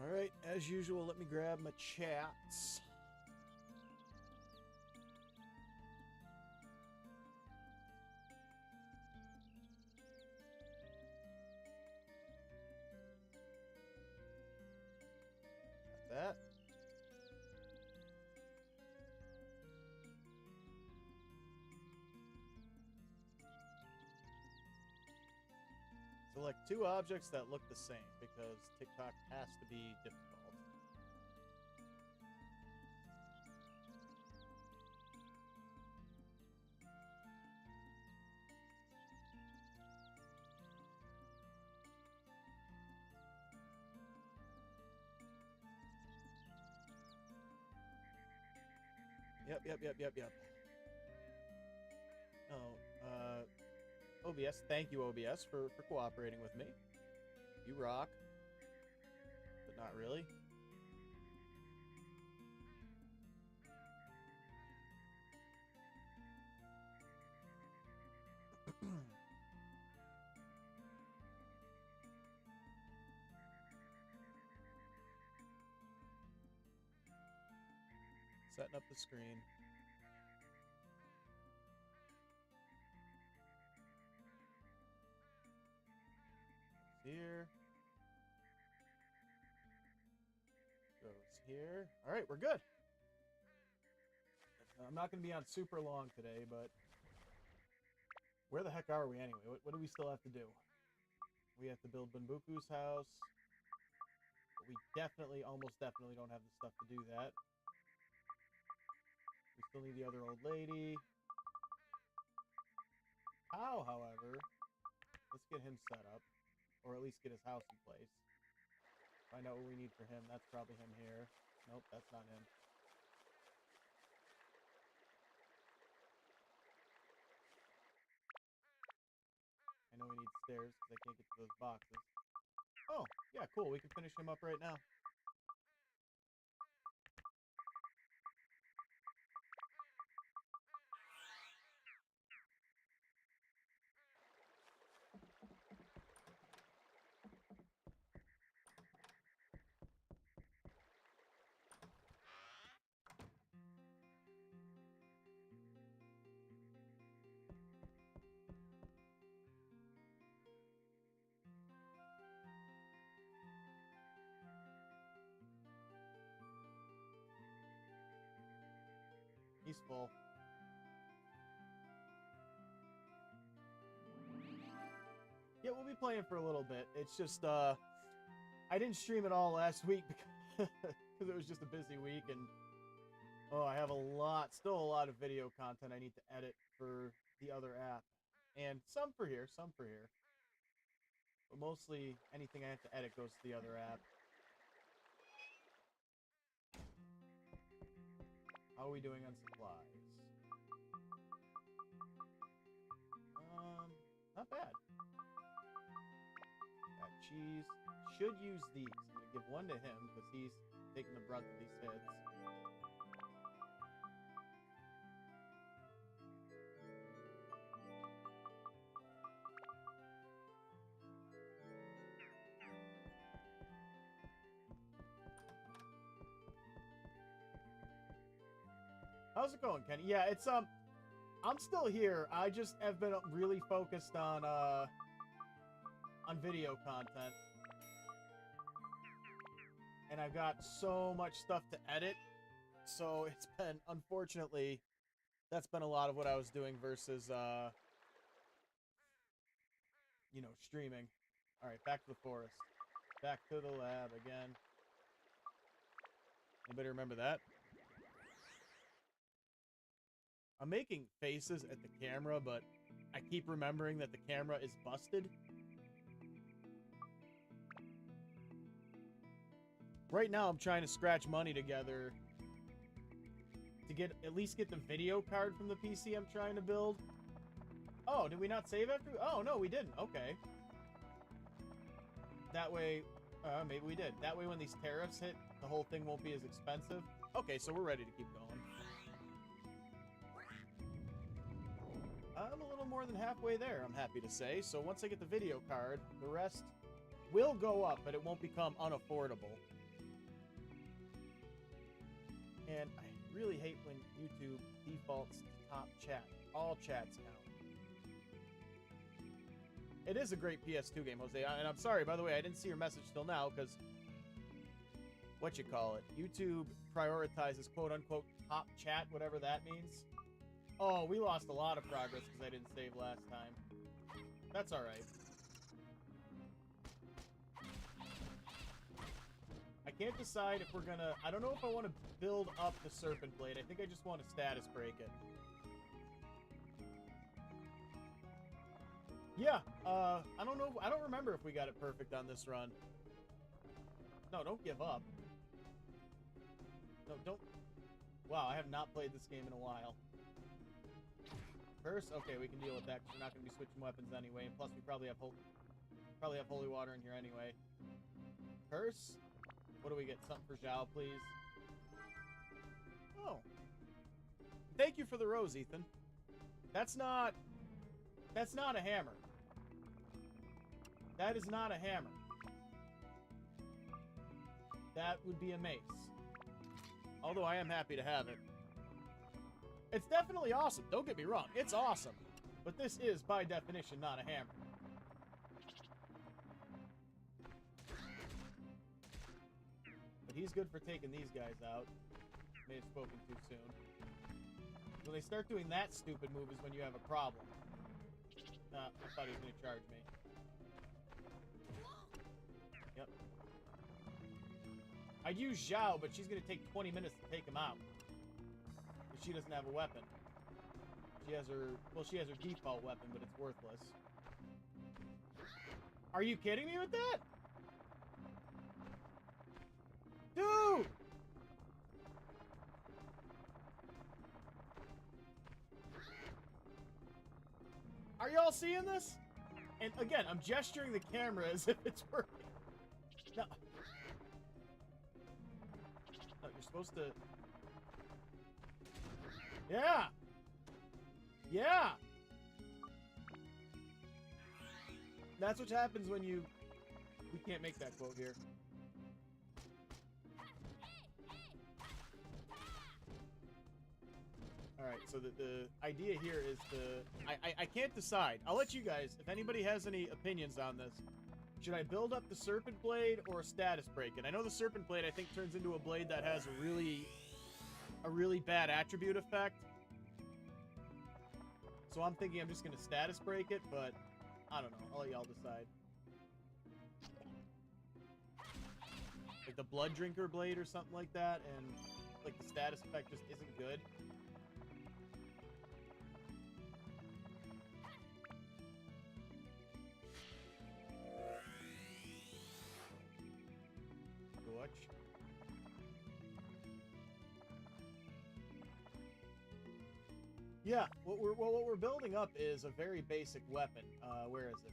Alright, as usual, let me grab my chats. Got that. Select two objects that look the same because TikTok has to be difficult. Yep. Oh, OBS. Thank you, OBS, for cooperating with me. You rock. But not really. Setting up the screen. Here. Goes here. All right, we're good. I'm not going to be on super long today, but where the heck are we anyway? What do we still have to do? We have to build Bunbuku's house. But we definitely, almost definitely don't have the stuff to do that. We still need the other old lady. How, however, let's get him set up. Or at least get his house in place. Find out what we need for him. That's probably him here. Nope, that's not him. I know we need stairs because I can't get to those boxes. Oh, yeah, cool. We can finish him up right now. He's full. Yeah, we'll be playing for a little bit. It's just, I didn't stream it all last week because it was just a busy week, and oh, I have still a lot of video content I need to edit for the other app. And some for here. But mostly anything I have to edit goes to the other app. How are we doing on supplies? Not bad. Got cheese. Should use these. I'm going to give one to him because he's taking the brunt of these hits. How's it going, Kenny? Yeah, it's I'm still here. I just have been really focused on video content. And I've got so much stuff to edit. So it's been, unfortunately, that's been a lot of what I was doing versus you know, streaming. All right, back to the forest. Back to the lab again. Anybody remember that? I'm making faces at the camera, but I keep remembering that the camera is busted. Right now, I'm trying to scratch money together to at least get the video card from the PC I'm trying to build. Oh, did we not save after? Oh, no, we didn't. Okay. That way, maybe we did. That way, when these tariffs hit, the whole thing won't be as expensive. Okay, so we're ready to keep going. I'm a little more than halfway there, I'm happy to say. So once I get the video card, the rest will go up, but it won't become unaffordable. And I really hate when YouTube defaults to top chat. All chats count. It is a great PS2 game, Jose. And I'm sorry, by the way, I didn't see your message till now because YouTube prioritizes quote-unquote top chat, whatever that means. Oh, we lost a lot of progress because I didn't save last time. That's all right. I can't decide if we're gonna... I don't know if I want to build up the Serpent Blade. I think I just want to status break it. Yeah, I don't know. I don't remember if we got it perfect on this run. No, don't give up. No, don't... Wow, I have not played this game in a while. Curse? Okay, we can deal with that because we're not going to be switching weapons anyway. And plus, we probably have holy water in here anyway. Curse? What do we get? Something for Zhao, please. Oh. Thank you for the rose, Ethan. That's not a hammer. That is not a hammer. That would be a mace. Although I am happy to have it. It's definitely awesome. Don't get me wrong. It's awesome. But this is, by definition, not a hammer. But he's good for taking these guys out. May have spoken too soon. When they start doing that stupid move is when you have a problem. I thought he was going to charge me. Yep. I'd use Zhao, but she's going to take 20 minutes to take him out. Because she doesn't have a weapon. She has her... Well, she has her default weapon, but it's worthless. Are you kidding me with that? Dude! Are y'all seeing this? And again, I'm gesturing the camera as if it's working. No. No, you're supposed to... Yeah! Yeah! That's what happens when you... We can't make that quote here. Alright, so the idea here is I can't decide. I'll let you guys, if anybody has any opinions on this, should I build up the Serpent Blade or status break it? I know the Serpent Blade, I think, turns into a blade that has a really bad attribute effect. So I'm thinking I'm just going to status break it, but I don't know. I'll let y'all decide. Like the Blood Drinker Blade or something like that, and like the status effect just isn't good. Yeah, what we're building up is a very basic weapon. Where is it?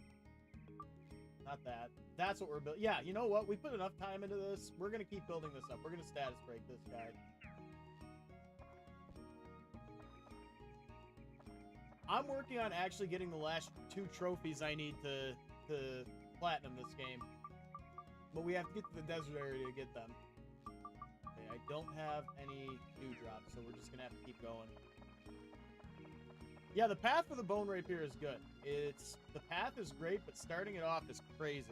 Not that. That's what we're building. Yeah, you know what? We put enough time into this. We're gonna keep building this up. We're gonna status break this guy. I'm working on actually getting the last 2 trophies I need to platinum this game. But we have to get to the desert area to get them. Okay, I don't have any dewdrops, so we're just gonna have to keep going. Yeah, the path for the Bone Rapier is good. The path is great, but starting it off is crazy.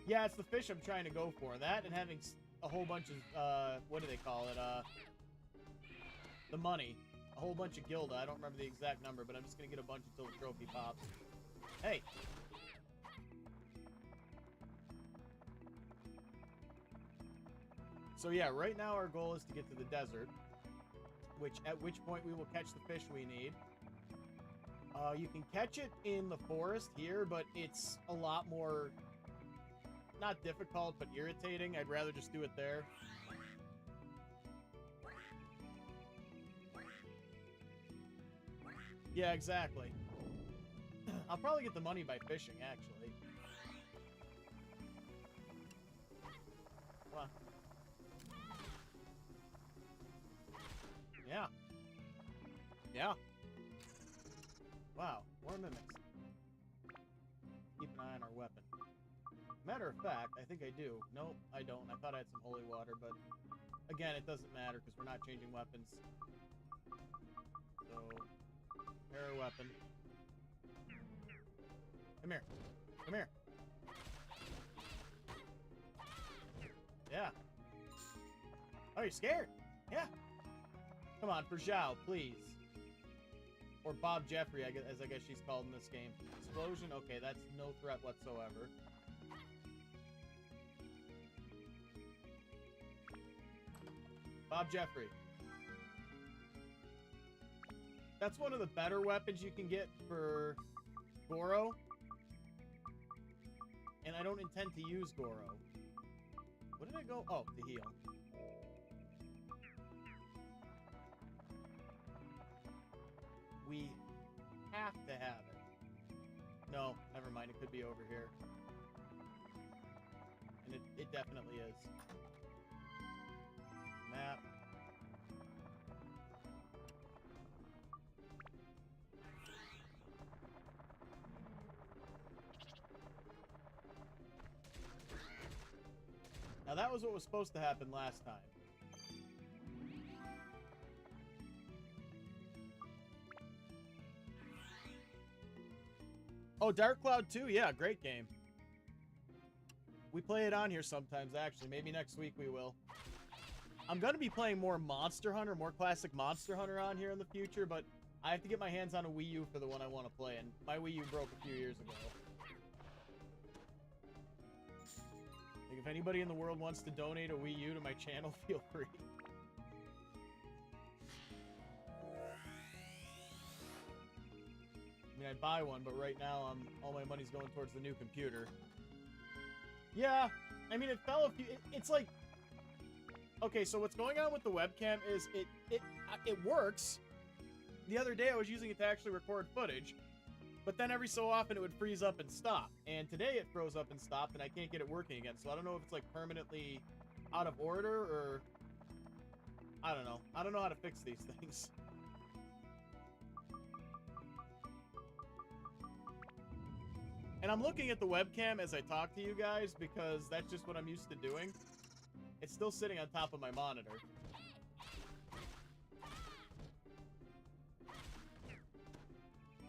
Yeah, it's the fish I'm trying to go for. That and having a whole bunch of, what do they call it? The money. A whole bunch of Gilda. I don't remember the exact number, but I'm just going to get a bunch until the trophy pops. Hey! So yeah, right now our goal is to get to the desert. At which point we will catch the fish we need. You can catch it in the forest here, but it's a lot more, not difficult, but irritating. I'd rather just do it there. Yeah, exactly. I'll probably get the money by fishing, actually. Come on. Yeah. Yeah. Wow, more mimics. Keep an eye on our weapon. Matter of fact, I think I do. Nope, I don't. I thought I had some holy water, but again, it doesn't matter because we're not changing weapons. So, prepare a weapon. Come here. Come here. Yeah. Oh, you're scared? Yeah. Come on, for Zhao, please. Or Bob Jeffrey, as I guess she's called in this game. Explosion? Okay, that's no threat whatsoever. Bob Jeffrey. That's one of the better weapons you can get for Goro. And I don't intend to use Goro. What did I go? Oh, to heal. We have to have it. No, never mind. It could be over here. And it definitely is. Map. Now that was what was supposed to happen last time. Oh, Dark Cloud 2? Yeah, great game. We play it on here sometimes, actually. Maybe next week we will. I'm going to be playing more Monster Hunter, more classic Monster Hunter on here in the future, but I have to get my hands on a Wii U for the one I want to play, and my Wii U broke a few years ago. Like, if anybody in the world wants to donate a Wii U to my channel, feel free. I mean, I'd buy one, but right now, all my money's going towards the new computer. Yeah, I mean, it fell a few... It's like... Okay, so what's going on with the webcam is it works. The other day, I was using it to actually record footage, but then every so often, it would freeze up and stop. And today, it froze up and stopped, and I can't get it working again. So I don't know if it's, like, permanently out of order, or... I don't know. I don't know how to fix these things. And I'm looking at the webcam as I talk to you guys because that's just what I'm used to doing. It's still sitting on top of my monitor.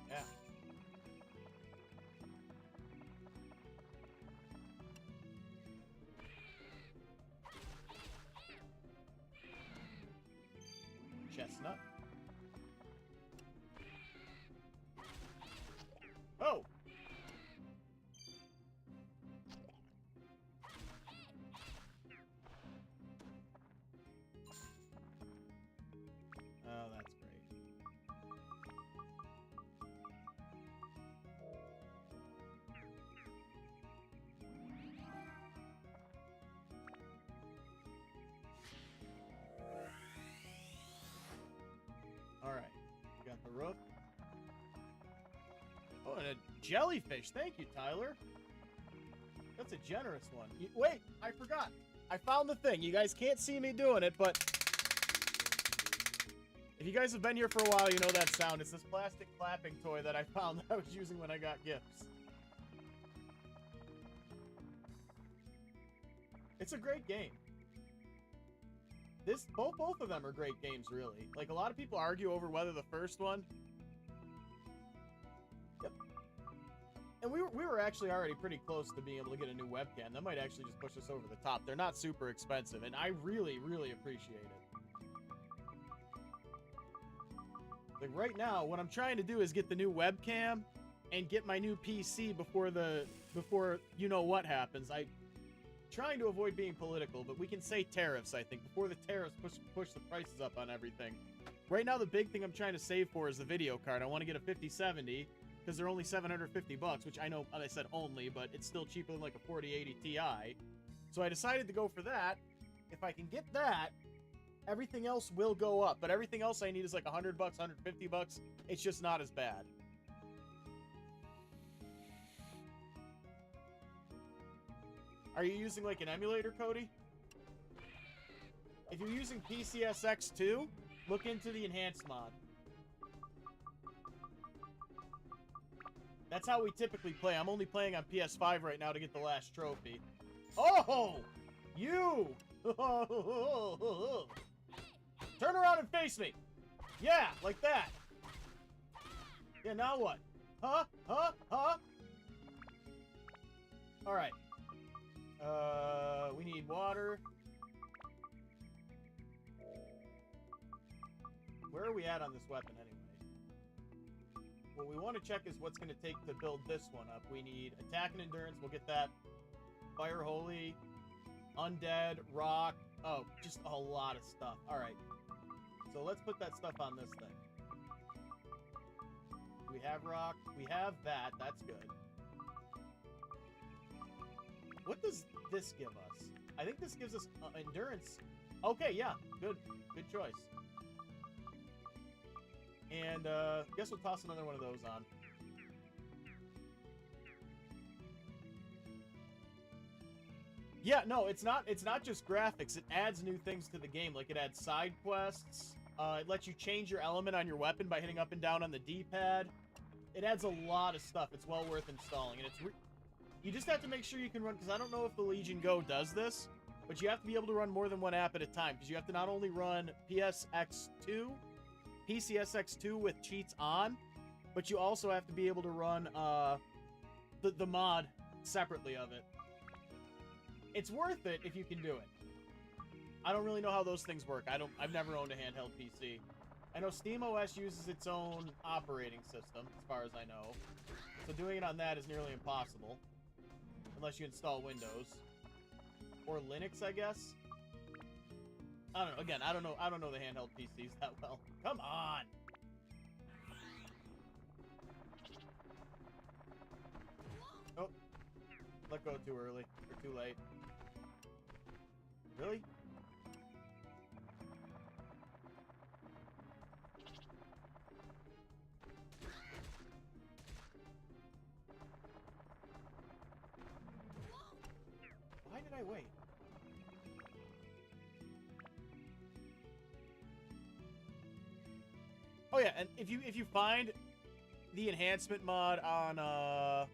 Yeah. Chestnut. Oh! Oh, that's great. All right, we got the roof. Oh, and a jellyfish. Thank you, Tyler. That's a generous one. Wait, I forgot. I found the thing. You guys can't see me doing it, but... If you guys have been here for a while, you know that sound. It's this plastic clapping toy that I found that I was using when I got gifts. It's a great game. Both of them are great games, really. Like, a lot of people argue over whether the first one... Yep. And we were actually already pretty close to being able to get a new webcam. That might actually just push us over the top. They're not super expensive, and I really, really appreciate it. Like, right now, what I'm trying to do is get the new webcam and get my new PC before you know what happens. I'm trying to avoid being political, but we can say tariffs, I think, before the tariffs push the prices up on everything. Right now, the big thing I'm trying to save for is the video card. I want to get a 5070 because they're only $750, which I know, I said only, but it's still cheaper than like a 4080 Ti. So I decided to go for that. If I can get that, everything else will go up, but everything else I need is like $100, $150. It's just not as bad. Are you using like an emulator, Cody? If you're using PCSX2, look into the enhanced mod. That's how we typically play. I'm only playing on PS5 right now to get the last trophy. Oh! You! Turn around and face me! Yeah, like that! Yeah, now what? Huh? Huh? Huh? Alright. We need water. Where are we at on this weapon, anyway? What we want to check is what's going to take to build this one up. We need attack and endurance. We'll get that. Fire holy, undead, rock. Oh, just a lot of stuff. Alright. So let's put that stuff on this thing. We have rock. We have that. That's good. What does this give us? I think this gives us endurance. Okay, yeah. Good. Good choice. And, guess we'll toss another one of those on. Yeah, no, it's not just graphics. It adds new things to the game. Like, it adds side quests. It lets you change your element on your weapon by hitting up and down on the D-pad. It adds a lot of stuff. It's well worth installing. And you just have to make sure you can run, because I don't know if the Legion Go does this, but you have to be able to run more than one app at a time, because you have to not only run PCSX2 with cheats on, but you also have to be able to run the mod separately of it. It's worth it if you can do it. I don't really know how those things work. I've never owned a handheld PC. I know SteamOS uses its own operating system, as far as I know. So doing it on that is nearly impossible. Unless you install Windows. Or Linux, I guess. I don't know. Again, I don't know the handheld PCs that well. Come on! Oh. Let go too early. Or too late. Really? Why did I wait? Oh yeah, and if you find the enhancement mod on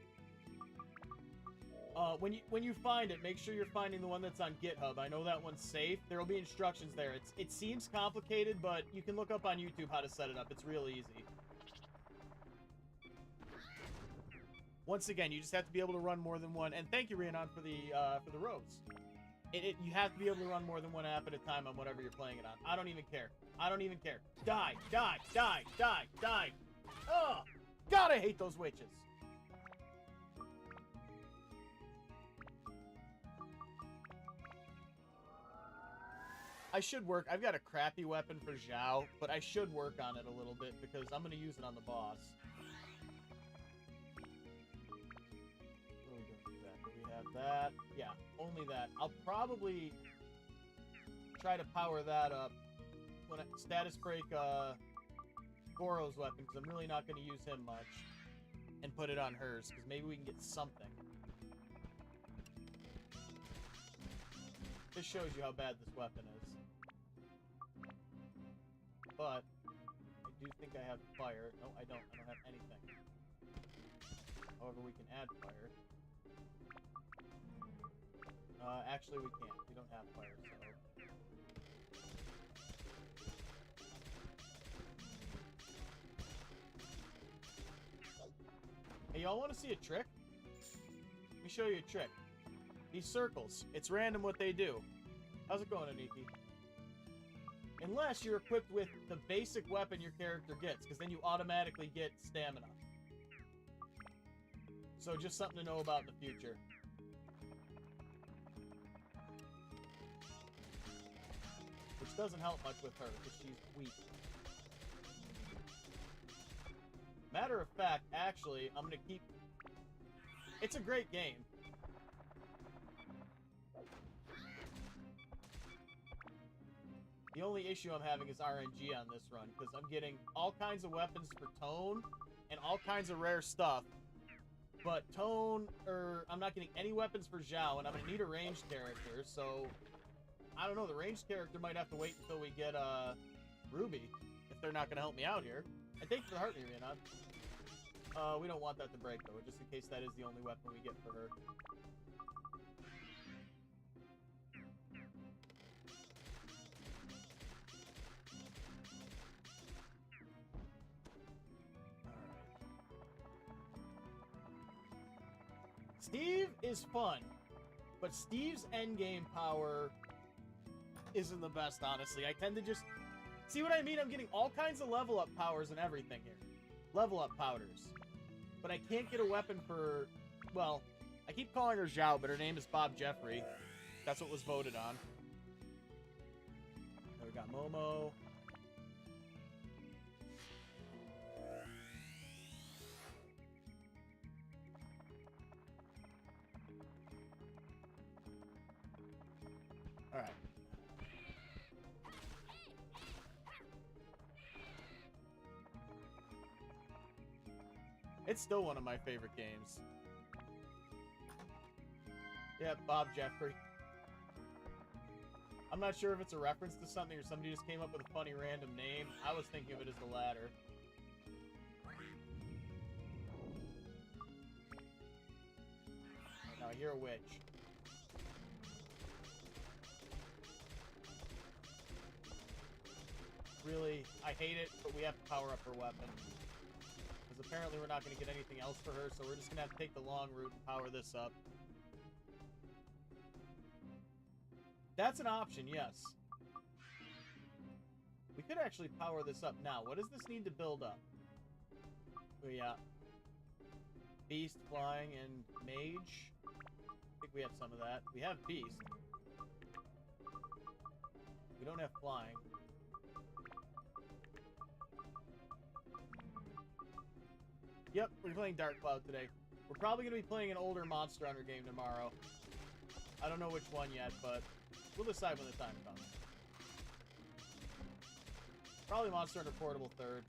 when you find it, make sure you're finding the one that's on GitHub. I know that one's safe. There will be instructions there. It seems complicated, but you can look up on YouTube how to set it up. It's real easy. Once again, you just have to be able to run more than one. And thank you, Rhiannon, for the rose. You have to be able to run more than one app at a time on whatever you're playing it on. I don't even care. I don't even care. Die, die, die, die, die. Ugh! God, I hate those witches. I should work. I've got a crappy weapon for Zhao, but I should work on it a little bit because I'm going to use it on the boss. What are we doing with that? Do we have that? Yeah, only that. I'll probably try to power that up when I status break Goro's weapon, because I'm really not going to use him much, and put it on hers, because maybe we can get something. This shows you how bad this weapon is. But I do think I have fire. No, I don't. I don't have anything. However, we can add fire. Actually, we can't. We don't have fire, so... Hey, y'all want to see a trick? Let me show you a trick. These circles. It's random what they do. How's it going, Aniki? Unless you're equipped with the basic weapon your character gets, because then you automatically get stamina. So just something to know about in the future. Which doesn't help much with her, because she's weak. Matter of fact, actually, I'm going to keep... It's a great game. The only issue I'm having is RNG on this run, because I'm getting all kinds of weapons for Tone and all kinds of rare stuff. But Tone, I'm not getting any weapons for Zhao, and I'm going to need a ranged character, so... I don't know, the ranged character might have to wait until we get, Ruby, if they're not going to help me out here. And thanks for the heart, Rhiannon. We don't want that to break, though, just in case that is the only weapon we get for her. Steve is fun, but Steve's endgame power isn't the best, honestly. I tend to just... See what I mean? I'm getting all kinds of level up powers and everything here. Level up powders. But I can't get a weapon for... Well, I keep calling her Zhao, but her name is Bob Jeffrey. That's what was voted on. Then we got Momo. Alright. It's still one of my favorite games. Yeah, Bob Jeffrey. I'm not sure if it's a reference to something or somebody just came up with a funny random name. I was thinking of it as the latter. Now I hear a witch. Really, I hate it, but we have to power up her weapon. Because apparently we're not going to get anything else for her, so we're just going to have to take the long route and power this up. That's an option, yes. We could actually power this up now. What does this need to build up? Oh, yeah. Beast, Flying, and Mage. I think we have some of that. We have Beast. We don't have Flying. Yep, we're playing Dark Cloud today. We're probably going to be playing an older Monster Hunter game tomorrow. I don't know which one yet, but we'll decide when the time comes. Probably Monster Hunter Portable 3rd.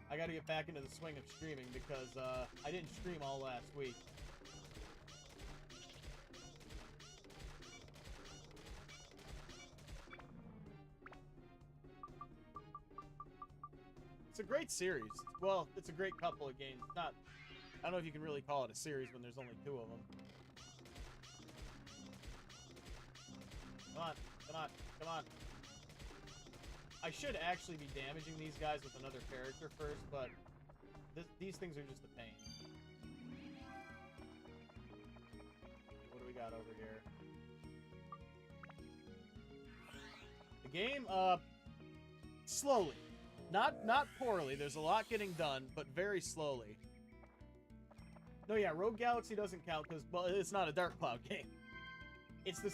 I gotta get back into the swing of streaming because I didn't stream all last week. It's a great series. Well, it's a great couple of games. Not, I don't know if you can really call it a series when there's only 2 of them. Come on, come on, come on. I should actually be damaging these guys with another character first, but these things are just a pain. What do we got over here? The game, slowly. Not poorly. There's a lot getting done, but very slowly. No, yeah, Rogue Galaxy doesn't count because, well, it's not a Dark Cloud game. It's the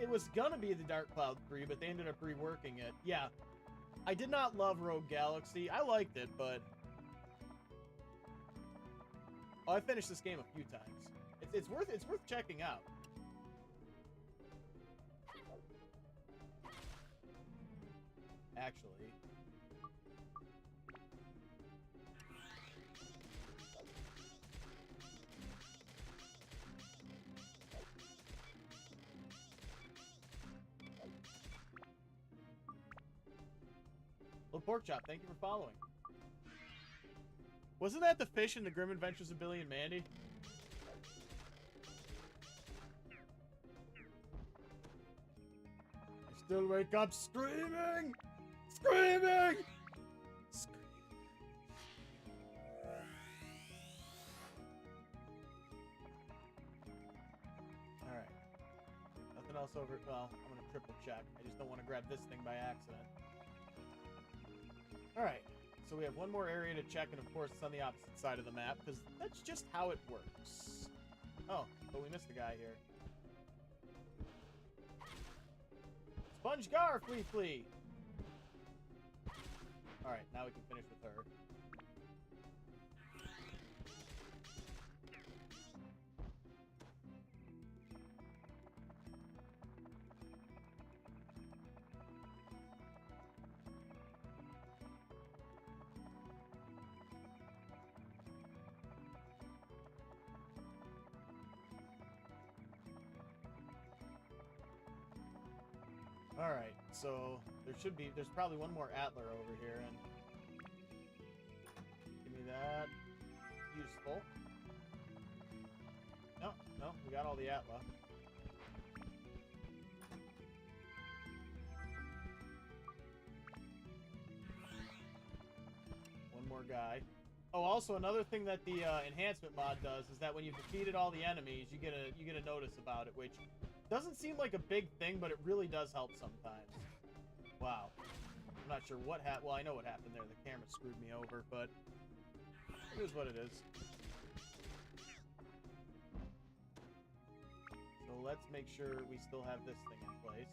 it was gonna be the Dark Cloud 3, but they ended up reworking it. Yeah, I did not love Rogue Galaxy. I liked it, but I finished this game a few times. It's worth checking out. Actually. Little Pork Chop, thank you for following. Wasn't that the fish in the Grim Adventures of Billy and Mandy? I still wake up screaming! Screaming! Alright. Nothing else over... Well, I'm gonna triple check. I just don't want to grab this thing by accident. Alright, so we have one more area to check, and of course it's on the opposite side of the map, because that's just how it works. Oh, but we missed a guy here. Sponge Gar, Flea Flea! Alright, now we can finish with her. Alright, so there's probably one more Atler over here, and give me that. Useful. No, we got all the Atla. One more guy. Oh, also another thing that the enhancement mod does is that when you've defeated all the enemies, you get a notice about it, which doesn't seem like a big thing, but it really does help sometimes. Wow. I'm not sure what happened. Well, I know what happened there. The camera screwed me over, but it is what it is. So let's make sure we still have this thing in place.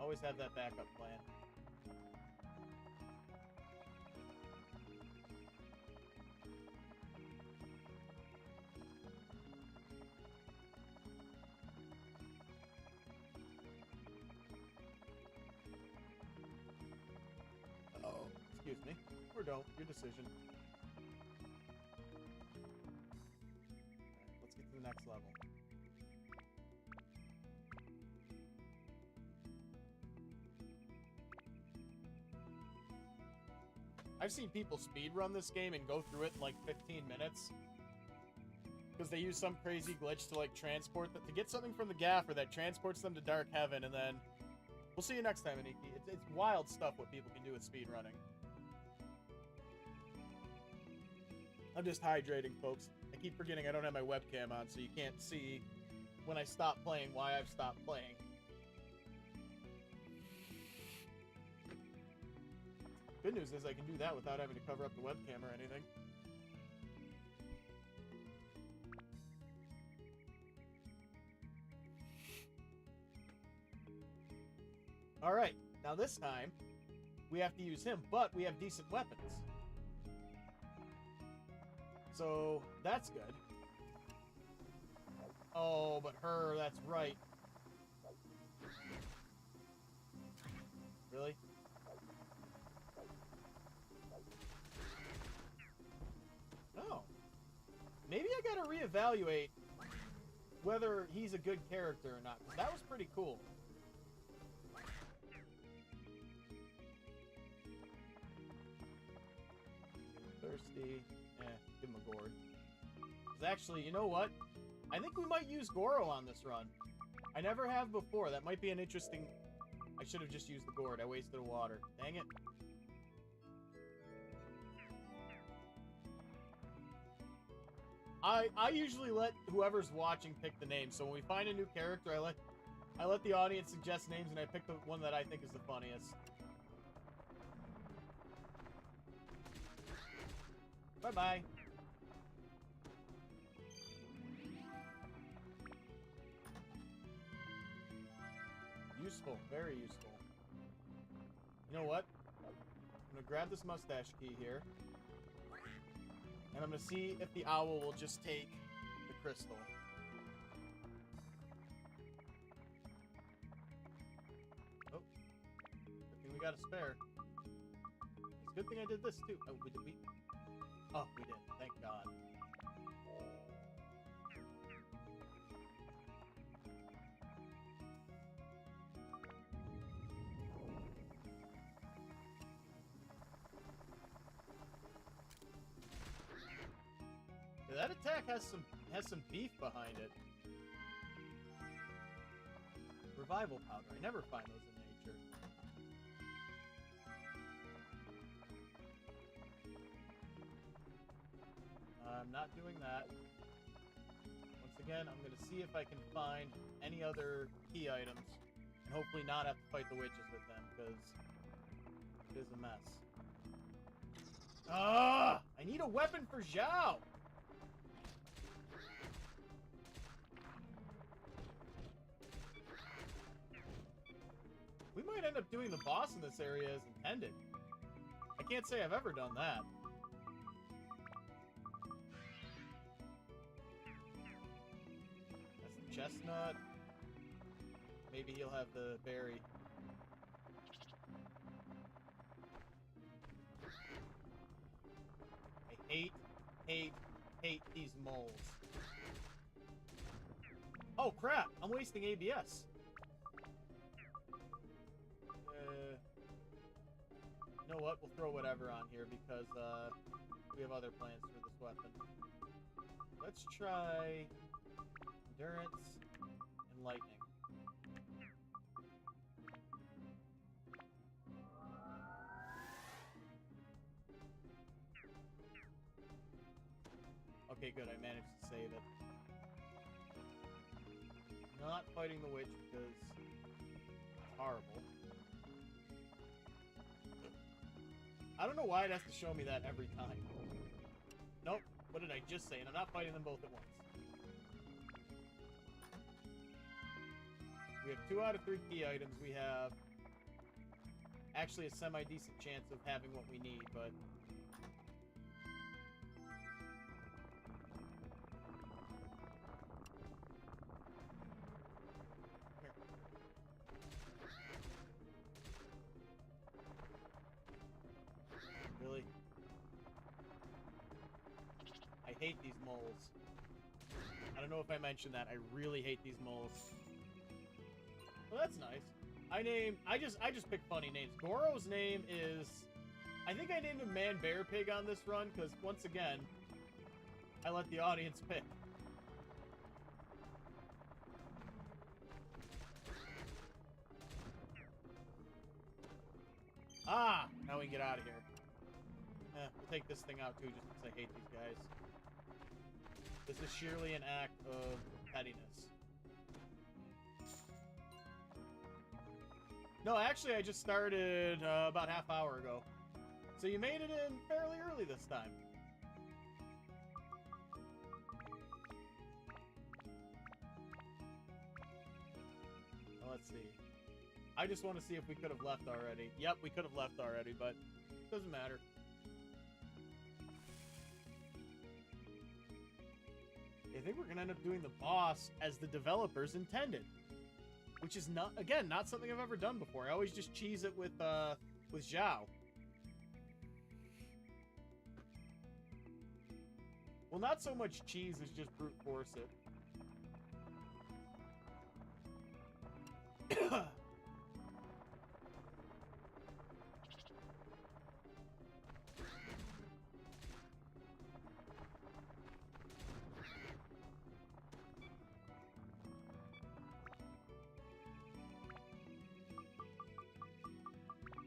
Always have that backup plan. Oh, excuse me. Or don't. Your decision. Alright, let's get to the next level. I've seen people speedrun this game and go through it in like 15 minutes. Because they use some crazy glitch to like transport to get something from the Gaffer that transports them to Dark Heaven, and then we'll see you next time, Aniki. It's wild stuff what people can do with speedrunning. I'm just hydrating, folks. I keep forgetting I don't have my webcam on, so you can't see when I stop playing why I've stopped playing. Good news is I can do that without having to cover up the webcam or anything. Alright, now this time, we have to use him, but we have decent weapons. So, that's good. Oh, but her, that's right. Really? No. Maybe I gotta reevaluate whether he's a good character or not, because that was pretty cool. Thirsty. Give him a gourd. Because actually, you know what? I think we might use Goro on this run. I never have before. That might be an interesting... I should have just used the gourd. I wasted the water. Dang it. I usually let whoever's watching pick the name. So when we find a new character, I let the audience suggest names, and I pick the one that I think is the funniest. Bye-bye. Useful. Very useful. You know what? I'm going to grab this mustache key here. And I'm going to see if the owl will just take the crystal. Oh. Good thing we got a spare. It's a good thing I did this too. Oh, we did. Oh, we did. Thank God. Yeah, that attack has some beef behind it. Revival powder. I never find those in nature. I'm not doing that. Once again, I'm going to see if I can find any other key items, and hopefully not have to fight the witches with them, because it is a mess. Ah! I need a weapon for Zhao! We might end up doing the boss in this area as intended. I can't say I've ever done that. That's the chestnut. Maybe he'll have the berry. I hate these moles. Oh crap! I'm wasting ABS. You know what? We'll throw whatever on here because we have other plans for this weapon. Let's try endurance and lightning. Okay, good. I managed to save it. Not fighting the witch because it's horrible. I don't know why it has to show me that every time. Nope. What did I just say? And I'm not fighting them both at once. We have 2 out of 3 key items. We have actually a semi-decent chance of having what we need, but... Really? I hate these moles. I don't know if I mentioned that. I really hate these moles. Well, that's nice. I just picked funny names. Goro's name is... I think I named him Man Bear Pig on this run, because once again, I let the audience pick. Ah! Now we can get out of here. We'll take this thing out too, just because I hate these guys. This is sheerly an act of pettiness. No, actually, I just started about half hour ago. So you made it in fairly early this time. Well, let's see. I just want to see if we could have left already. Yep, we could have left already, but it doesn't matter. I think we're going to end up doing the boss as the developers intended. Which is not, again, not something I've ever done before. I always just cheese it with Zhao. Well, not so much cheese as just brute force it.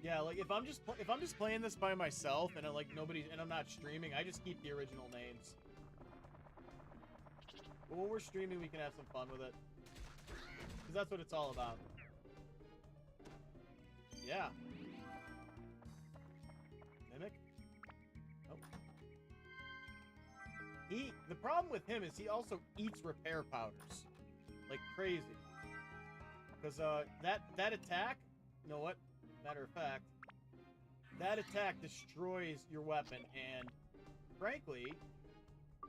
Yeah, like if I'm just playing this by myself and I'm not streaming, I just keep the original names. But when we're streaming, we can have some fun with it. Because that's what it's all about. Yeah. Mimic? Nope. The problem with him is he also eats repair powders. Like crazy. Because that attack, you know what? Matter of fact, that attack destroys your weapon, and frankly,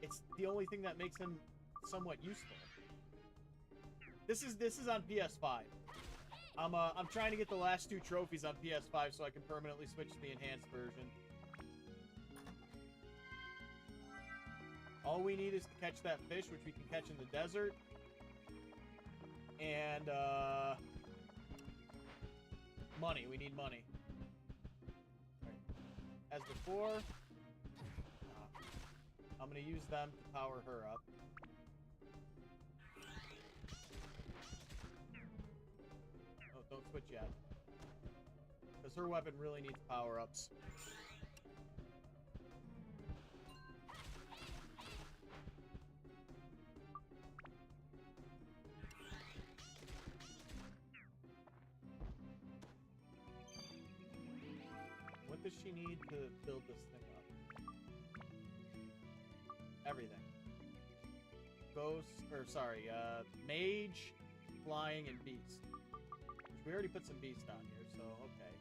it's the only thing that makes him somewhat useful. This is on PS5. I'm trying to get the last 2 trophies on PS5 so I can permanently switch to the enhanced version. All we need is to catch that fish, which we can catch in the desert. And, money. We need money. Right. As before, I'm going to use them to power her up. Oh, don't switch yet. Because her weapon really needs power-ups. What does she need to build this thing up? Everything. Mage, flying, and beast. We already put some beast on here, so okay.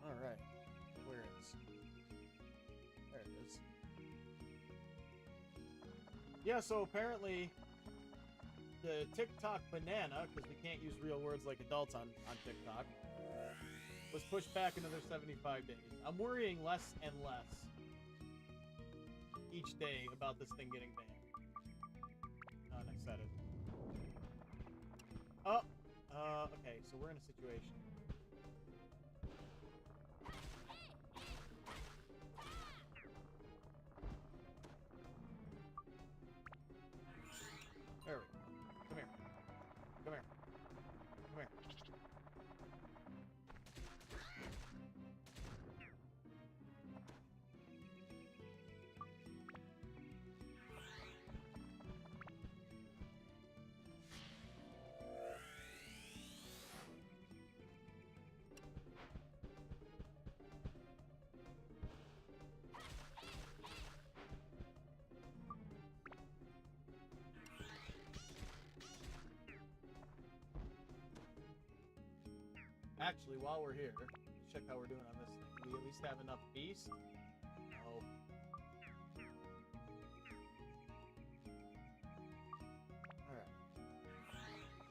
Alright. Where is... There it is. Yeah, so apparently the TikTok banana, because we can't use real words like adults on TikTok, was pushed back another 75 days. I'm worrying less and less each day about this thing getting banned. said it. Oh, okay, so we're in a situation. There we go. Come here. Come here. Come here. Actually, while we're here, let's check how we're doing on this thing. Do we at least have enough beast? No. Alright.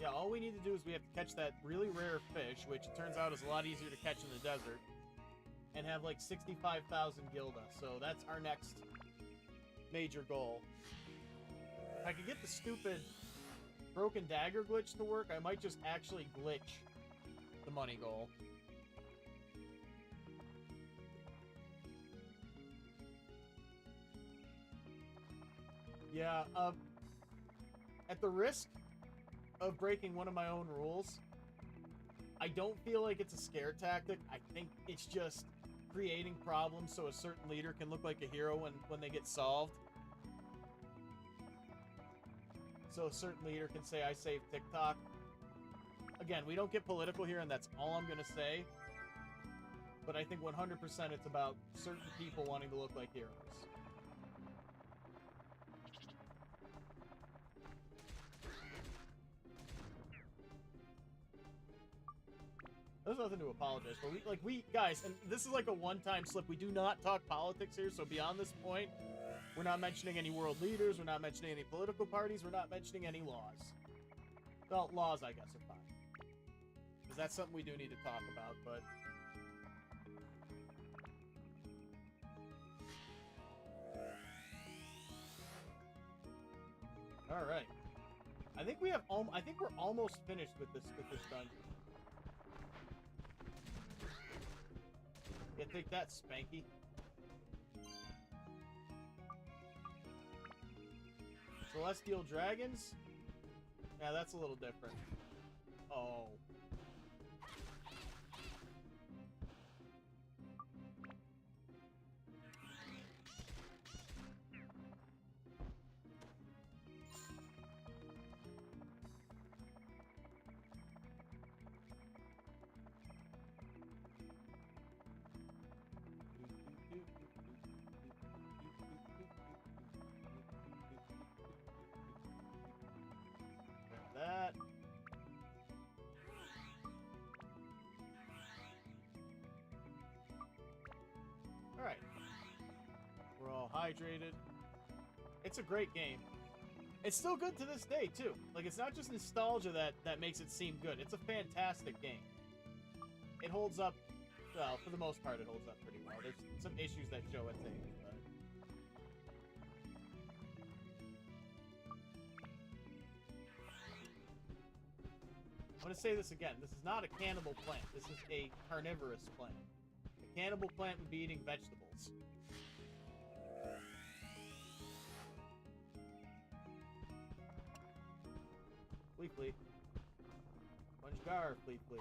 Yeah, all we need to do is we have to catch that really rare fish, which it turns out is a lot easier to catch in the desert, and have like 65,000 gilda. So that's our next major goal. If I could get the stupid broken dagger glitch to work, I might just actually glitch the money goal. Yeah, at the risk of breaking one of my own rules, I don't feel like it's a scare tactic. I think it's just creating problems so a certain leader can look like a hero when they get solved. So a certain leader can say, I saved TikTok. Again, we don't get political here, and that's all I'm going to say. But I think 100% it's about certain people wanting to look like heroes. There's nothing to apologize for. Guys, and this is like a one-time slip. We do not talk politics here, so beyond this point, we're not mentioning any world leaders, we're not mentioning any political parties, we're not mentioning any laws. Well, laws, I guess, are fine. Because that's something we do need to talk about, but... Alright. I think we have I think we're almost finished with this dungeon. Yeah, take that, Spanky. Celestial Dragons? Yeah, that's a little different. Oh. That. Alright. We're all hydrated. It's a great game. It's still good to this day, too. Like, it's not just nostalgia that makes it seem good. It's a fantastic game. It holds up, well, for the most part, it holds up pretty well. There's some issues that show its age, but... I'm going to say this again. This is not a cannibal plant. This is a carnivorous plant. A cannibal plant would be eating vegetables. Flee, flee. Punch Gar, flee, flee.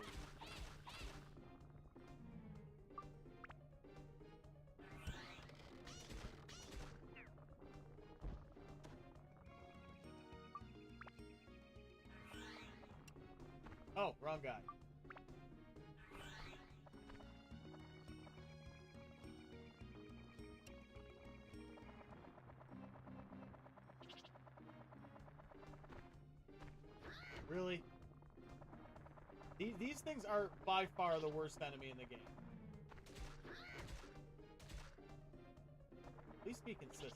Oh, wrong guy. Really? These things are by far the worst enemy in the game. At least be consistent.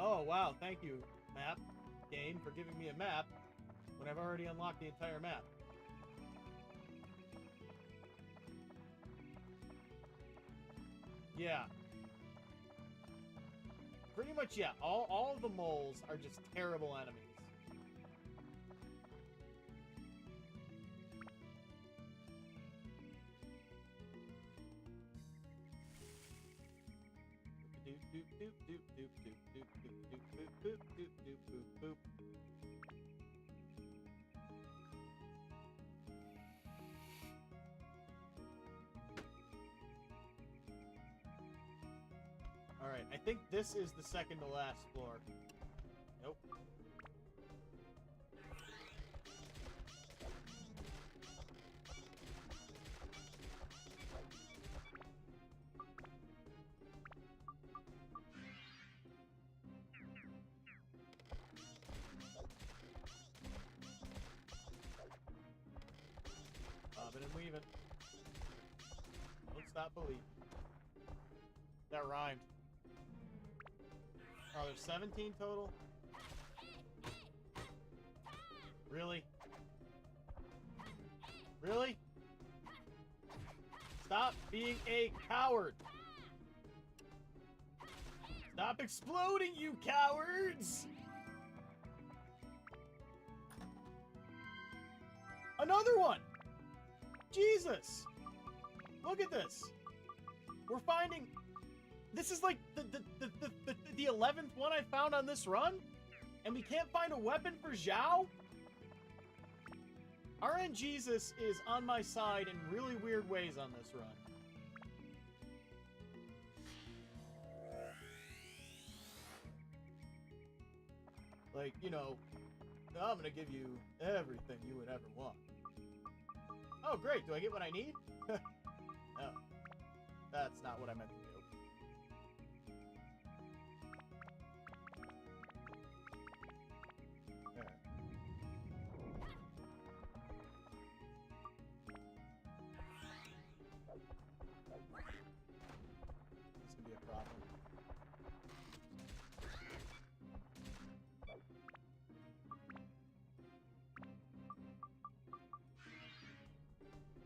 Oh, wow. Thank you, map game, for giving me a map when I've already unlocked the entire map. Yeah. Pretty much, yeah. All of the moles are just terrible enemies. Alright, I think this is the second to last floor. Nope. Bobbing and weaving. Don't stop believing. That rhymed. Oh, there's 17 total? Really? Really? Stop being a coward! Stop exploding, you cowards! Another one! Jesus! Look at this! We're finding... This is like the 11th one I found on this run? And we can't find a weapon for Zhao? RNGesus is on my side in really weird ways on this run. Like, you know, I'm gonna give you everything you would ever want. Oh, great. Do I get what I need? No. That's not what I meant to do. There. This could be a problem.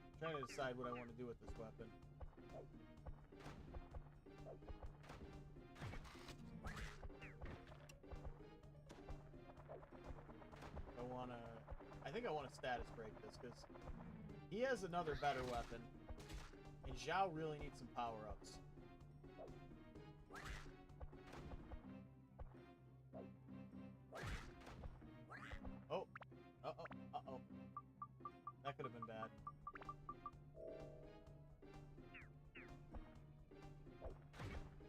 I'm trying to decide what I want to do with this weapon. I think I want to status break this, because he has another better weapon, and Zhao really needs some power-ups. Oh. Uh-oh. Uh-oh. That could have been bad.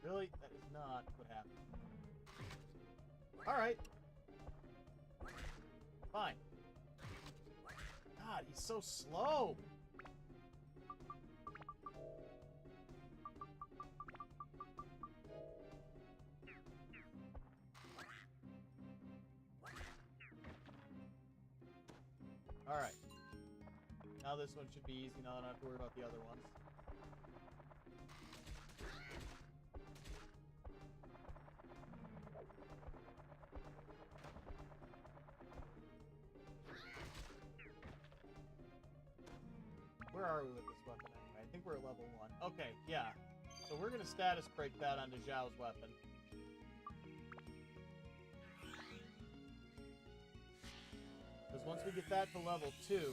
Really? That is not what happened. Alright. Fine. God, he's so slow. Alright. Now this one should be easy. Now I don't have to worry about the other ones. Where are we with this weapon anyway? I think we're at level 1. Okay, yeah. So we're gonna status break that onto Zhao's weapon. Because once we get that to level 2,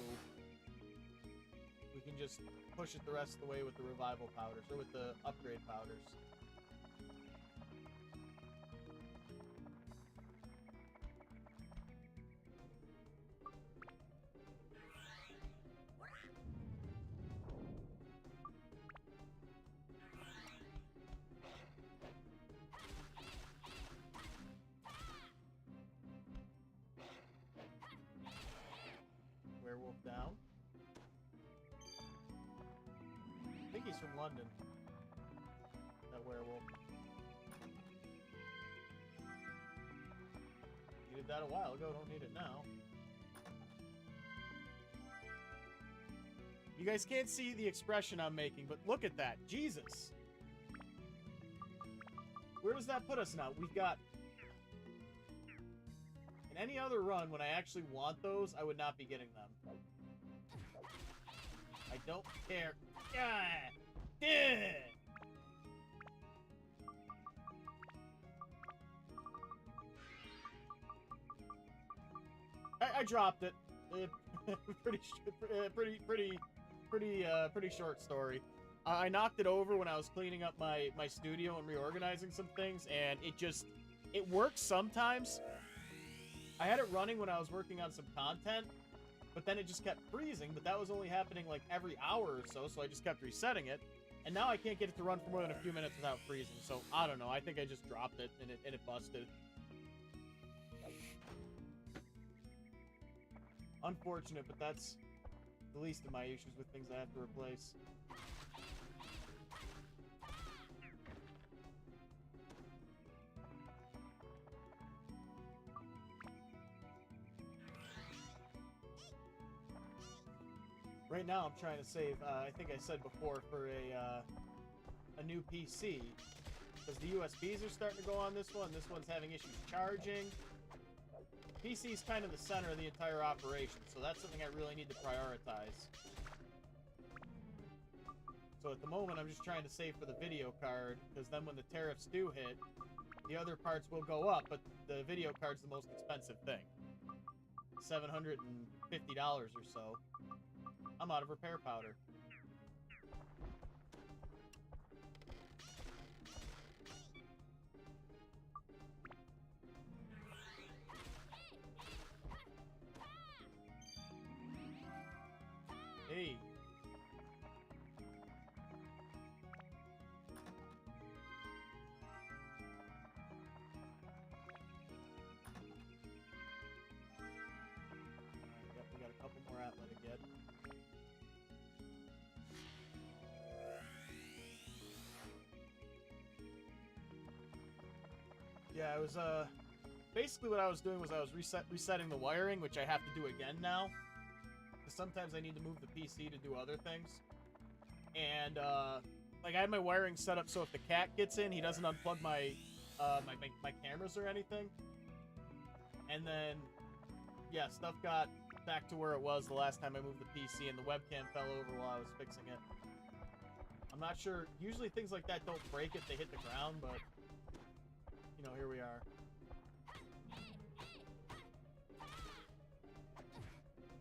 we can just push it the rest of the way with the revival powders, or with the upgrade powders. Werewolf down. I think he's from London. That werewolf. Needed that a while ago, don't need it now. You guys can't see the expression I'm making, but look at that. Jesus. Where does that put us now? We've got... In any other run, when I actually want those, I would not be getting them. I don't care. I dropped it. Pretty short story. I knocked it over when I was cleaning up my studio and reorganizing some things, and it works sometimes. I had it running when I was working on some content, but then it just kept freezing, but that was only happening like every hour or so, so I just kept resetting it. And now I can't get it to run for more than a few minutes without freezing, so I don't know. I think I just dropped it, and it busted. Unfortunate, but that's the least of my issues with things I have to replace. Right now, I'm trying to save, I think I said before, for a new PC. Because the USBs are starting to go on this one. This one's having issues charging. PC's kind of the center of the entire operation, so that's something I really need to prioritize. So at the moment, I'm just trying to save for the video card, because then when the tariffs do hit, the other parts will go up, but the video card's the most expensive thing. $750 or so. I'm out of repair powder. Hey. Yep, we got a couple more outlet to get. Yeah, I was, basically what I was doing was I was resetting the wiring, which I have to do again now. Because sometimes I need to move the PC to do other things. And, like, I had my wiring set up so if the cat gets in, he doesn't unplug my cameras or anything. And then, yeah, stuff got back to where it was the last time I moved the PC, and the webcam fell over while I was fixing it. I'm not sure. Usually things like that don't break if they hit the ground, but... you know, here we are.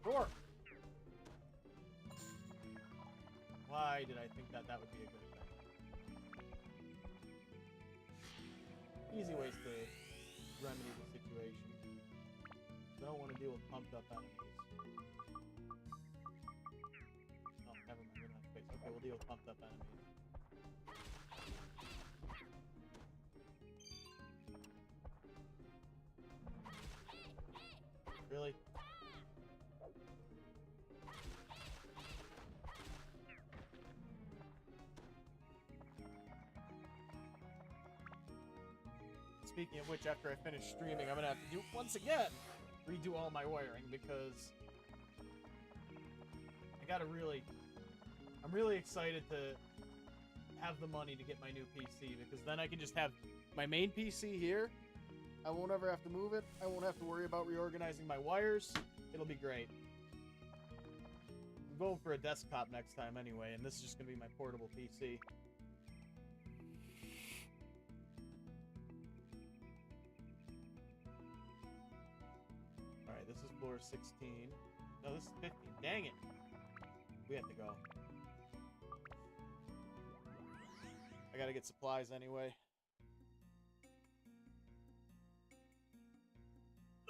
Door! Why did I think that would be a good thing? Easy ways to remedy the situation. I don't want to deal with pumped up enemies. Oh, never mind, we don't have space. Okay, we'll deal with pumped up enemies. Really? Speaking of which, after I finish streaming, I'm gonna have to do, once again, redo all my wiring, because I gotta really... I'm really excited to have the money to get my new PC, because then I can just have my main PC here. I won't ever have to move it. I won't have to worry about reorganizing my wires. It'll be great. I'm going for a desktop next time anyway, and this is just going to be my portable PC. Alright, this is floor 16. No, this is 15. Dang it! We have to go. I gotta get supplies anyway.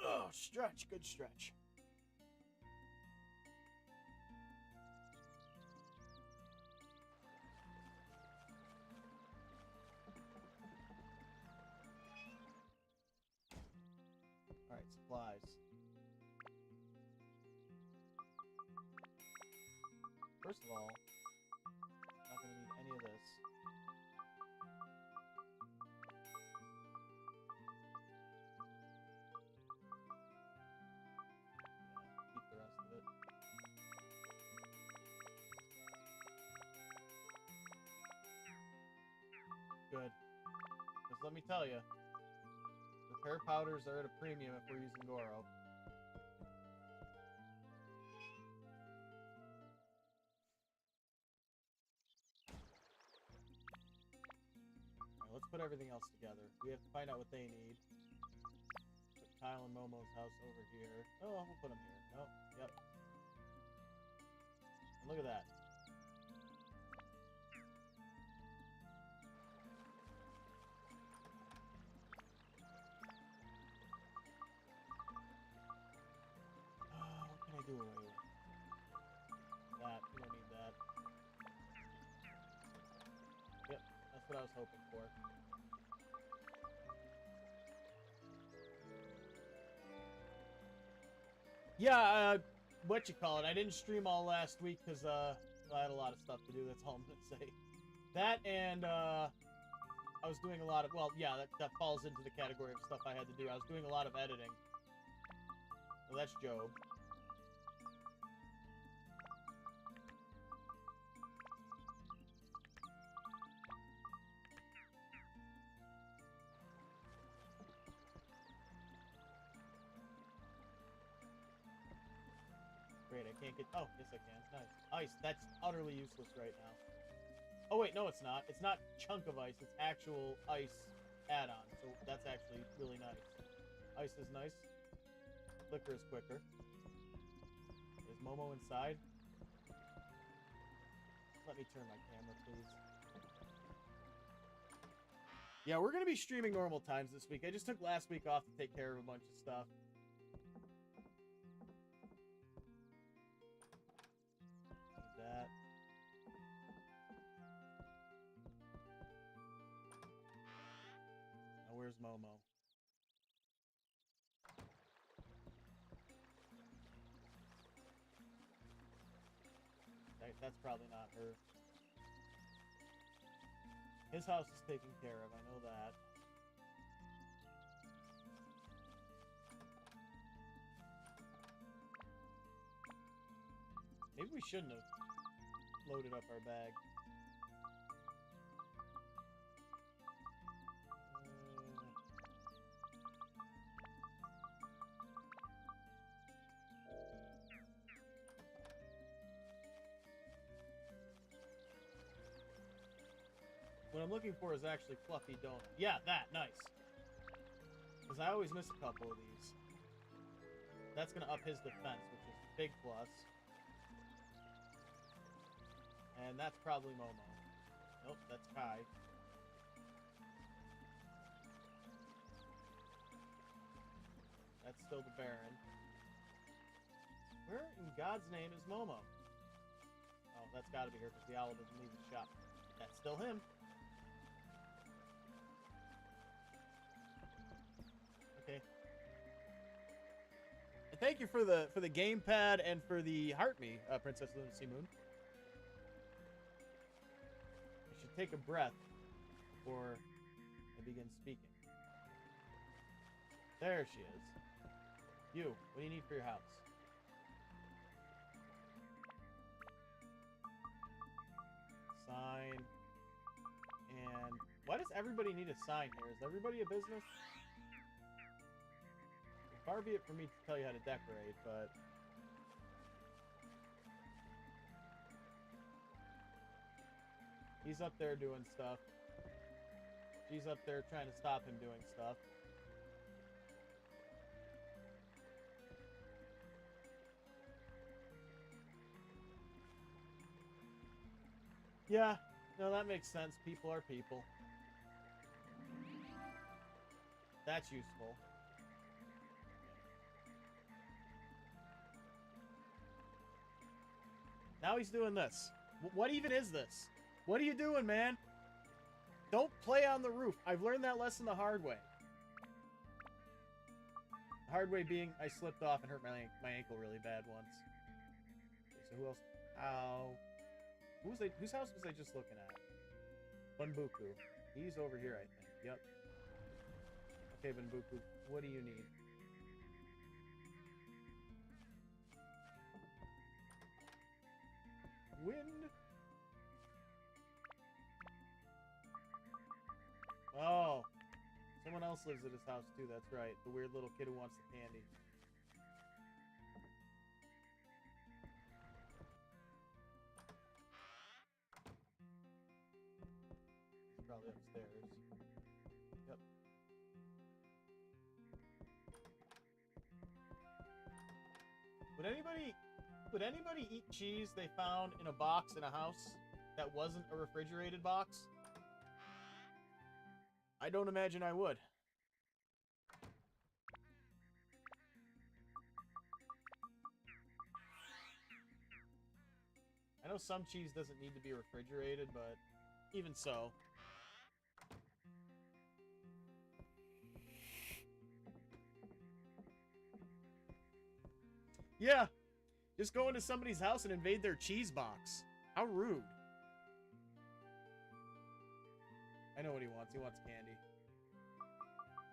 Oh, stretch. Good stretch. Alright, supplies. First of all, not gonna need any of this. Keep the rest of it. Good. Because let me tell you, repair powders are at a premium if we're using Goro. Alright, let's put everything else together. We have to find out what they need. Put Kyle and Momo's house over here. Oh, we'll put them here. Oh, yep. And look at that. What can I do away with? That. We don't need that. Yep, that's what I was hoping for. Yeah, what you call it? I didn't stream all last week because I had a lot of stuff to do. That's all I'm gonna say. That and I was doing a lot of, well, yeah, that falls into the category of stuff I had to do. I was doing a lot of editing. So that's Job. Great, I can't get... Oh, yes I can. Nice. Ice, that's utterly useless right now. Oh wait, no it's not. It's not chunk of ice, it's actual ice add-on. So that's actually really nice. Ice is nice. Flicker is quicker. Is Momo inside? Let me turn my camera, please. Yeah, we're going to be streaming normal times this week. I just took last week off to take care of a bunch of stuff. Need that. Now, where's Momo? That's probably not her. His house is taken care of, I know that. Maybe we shouldn't have loaded up our bag. What I'm looking for is actually fluffy donut. Yeah, that, nice. Because I always miss a couple of these. That's going to up his defense, which is a big plus. And that's probably Momo. Nope, that's Kai. That's still the Baron. Where in God's name is Momo? Oh, that's got to be her because the owl doesn't leave the shop. That's still him. Okay. And thank you for the gamepad and for the heart me, Princess Lunacy Moon. I should take a breath before I begin speaking. There she is. You, what do you need for your house? Sign. And why does everybody need a sign here? Is everybody a business? Far be it for me to tell you how to decorate, but... He's up there doing stuff. She's up there trying to stop him doing stuff. Yeah, no, that makes sense. People are people. That's useful. Now he's doing this. What even is this? What are you doing, man? Don't play on the roof. I've learned that lesson the hard way. The hard way being I slipped off and hurt my ankle really bad once. Okay, so who else? Ow. Whose house was I just looking at? Bunbuku. He's over here, I think. Yep. Okay, Bunbuku. What do you need? Wind. Oh. Someone else lives at his house too, that's right. The weird little kid who wants the candy. He's probably upstairs. Yep. Would anybody eat cheese they found in a box in a house that wasn't a refrigerated box? I don't imagine I would. I know some cheese doesn't need to be refrigerated, but even so. Yeah, just go into somebody's house and invade their cheese box. How rude. I know what he wants. He wants candy.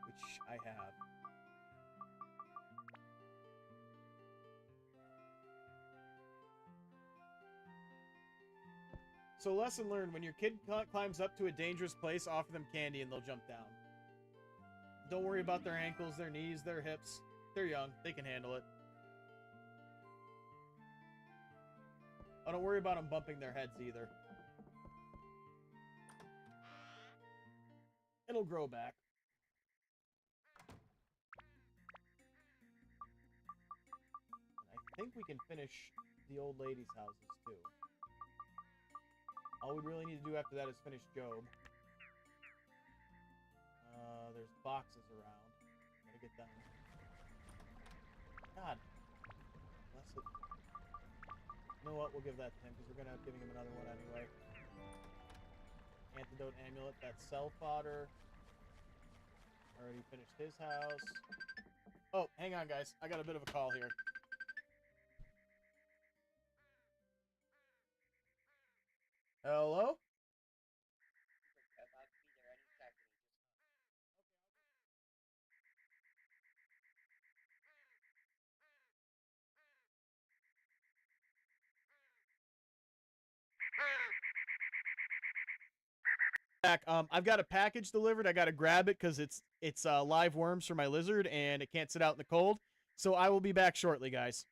Which I have. So lesson learned, when your kid climbs up to a dangerous place, offer them candy and they'll jump down. Don't worry about their ankles, their knees, their hips. They're young. They can handle it. Oh, don't worry about them bumping their heads either. It'll grow back. And I think we can finish the old lady's houses too. All we really need to do after that is finish Job. There's boxes around. Gotta get them. God. Bless it. You know what? We'll give that to him because we're gonna have giving him another one anyway. Antidote amulet. That's cell fodder. Already finished his house. Oh, hang on, guys. I got a bit of a call here. Hello? Back. I've got a package delivered. I gotta grab it because it's live worms for my lizard and it can't sit out in the cold. So I will be back shortly, guys.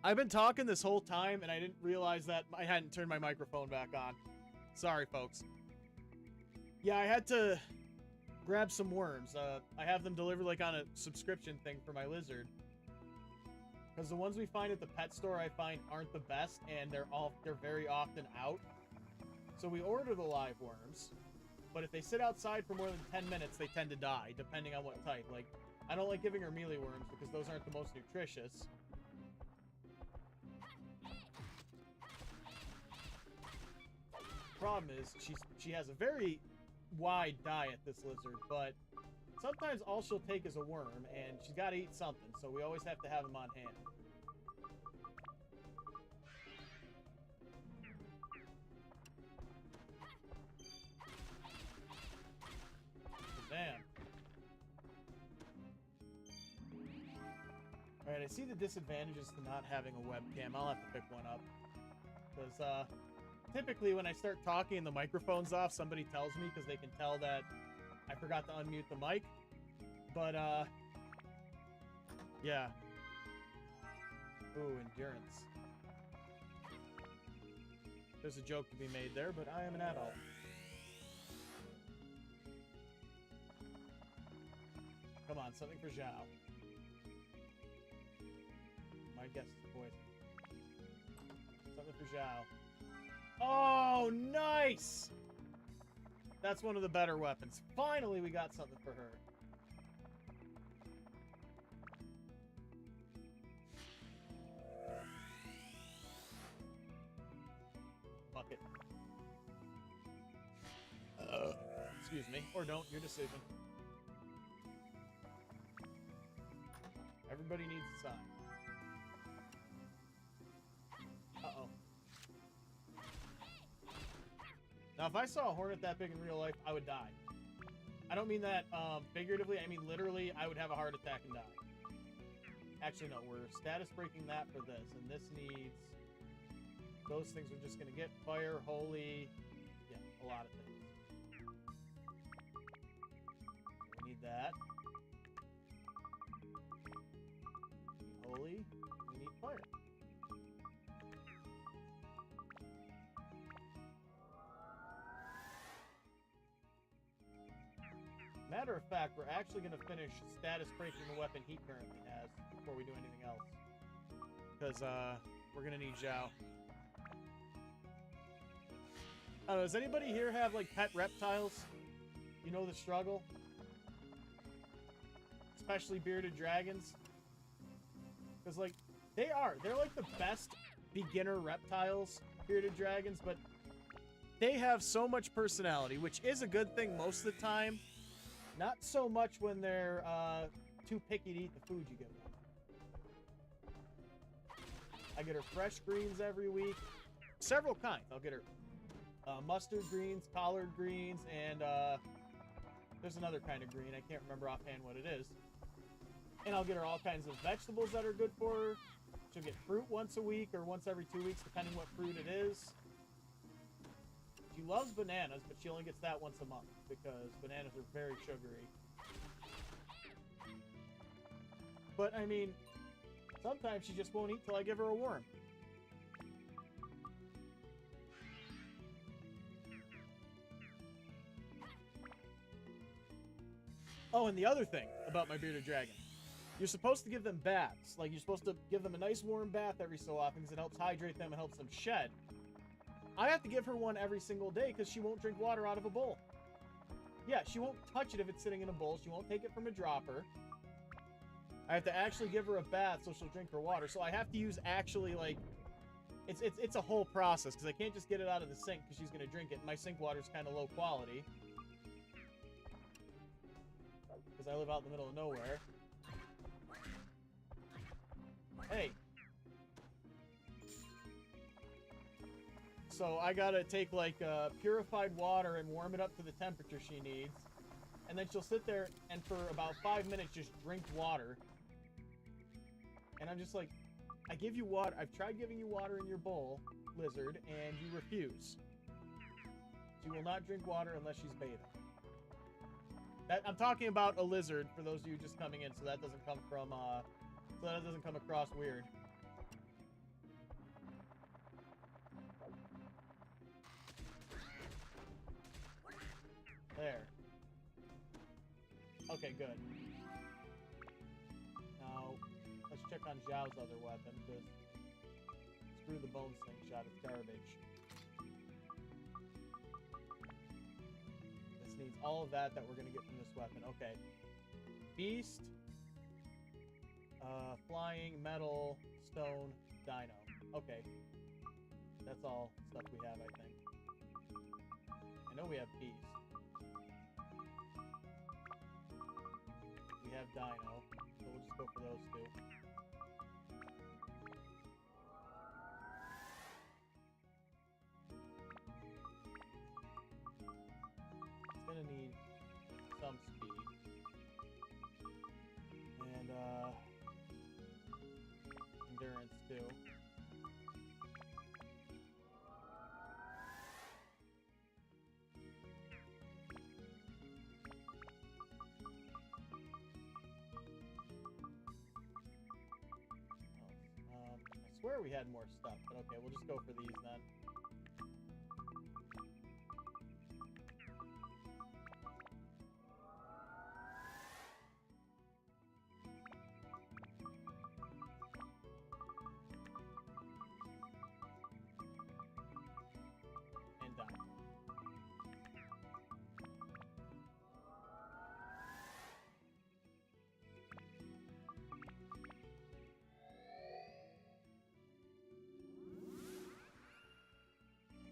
I've been talking this whole time, and I didn't realize that I hadn't turned my microphone back on. Sorry, folks. Yeah, I had to grab some worms. I have them delivered like on a subscription thing for my lizard. Because the ones we find at the pet store, I find aren't the best, and they're very often out. So we order the live worms, but if they sit outside for more than 10 minutes, they tend to die, depending on what type. Like, I don't like giving her mealy worms because those aren't the most nutritious. Problem is, she has a very wide diet, this lizard, but sometimes all she'll take is a worm, and she's got to eat something, so we always have to have them on hand. Damn. Alright, I see the disadvantages to not having a webcam. I'll have to pick one up. Because, typically when I start talking and the microphone's off, somebody tells me because they can tell that I forgot to unmute the mic. But, yeah. Ooh, endurance. There's a joke to be made there, but I am an adult. Come on, something for Zhao. My guess is poison. Something for Zhao. Oh, nice! That's one of the better weapons. Finally, we got something for her. Bucket. Excuse me. Or don't. Your decision. Everybody needs a sign. Uh-oh. Now, if I saw a hornet that big in real life, I would die. I don't mean that figuratively. I mean literally, I would have a heart attack and die. Actually, no. We're status breaking that for this. And this needs... Those things are just going to get fire, holy... Yeah, a lot of things. We need that. Holy, we need fire. Matter of fact, we're actually going to finish status breaking the weapon he currently has before we do anything else. Because, we're going to need Zhao. I don't know, does anybody here have, like, pet reptiles? You know the struggle? Especially bearded dragons? Because, like, they're like the best beginner reptiles, bearded dragons, but they have so much personality, which is a good thing most of the time. Not so much when they're too picky to eat the food you give them. I get her fresh greens every week. Several kinds. I'll get her mustard greens, collard greens, and there's another kind of green. I can't remember offhand what it is. And I'll get her all kinds of vegetables that are good for her. She'll get fruit once a week or once every 2 weeks, depending what fruit it is. She loves bananas, but she only gets that once a month because bananas are very sugary. But, I mean, sometimes she just won't eat till I give her a worm. Oh, and the other thing about my bearded dragon. You're supposed to give them baths. Like, you're supposed to give them a nice warm bath every so often because it helps hydrate them and helps them shed. I have to give her one every single day because she won't drink water out of a bowl. Yeah, she won't touch it if it's sitting in a bowl. She won't take it from a dropper. I have to actually give her a bath so she'll drink her water. So I have to use actually, like... It's a whole process because I can't just get it out of the sink because she's going to drink it. My sink water's kind of low quality. Because I live out in the middle of nowhere. Hey. So I gotta take like purified water and warm it up to the temperature she needs. And then she'll sit there and for about 5 minutes just drink water. And I'm just like, I give you water. I've tried giving you water in your bowl, lizard, and you refuse. She will not drink water unless she's bathing. I'm talking about a lizard for those of you just coming in, so that doesn't come from, so that doesn't come across weird. There. Okay, good. Now, let's check on Zhao's other weapon, because screw the bone sling shot, it's garbage. This needs all of that we're going to get from this weapon. Okay. Beast. Flying, metal, stone, dino. Okay. That's all stuff we have, I think. I know we have beast. We have dino, so we'll just go for those two. It's gonna need some speed. And, endurance, too. I swear we had more stuff, but okay, we'll just go for these then. And die.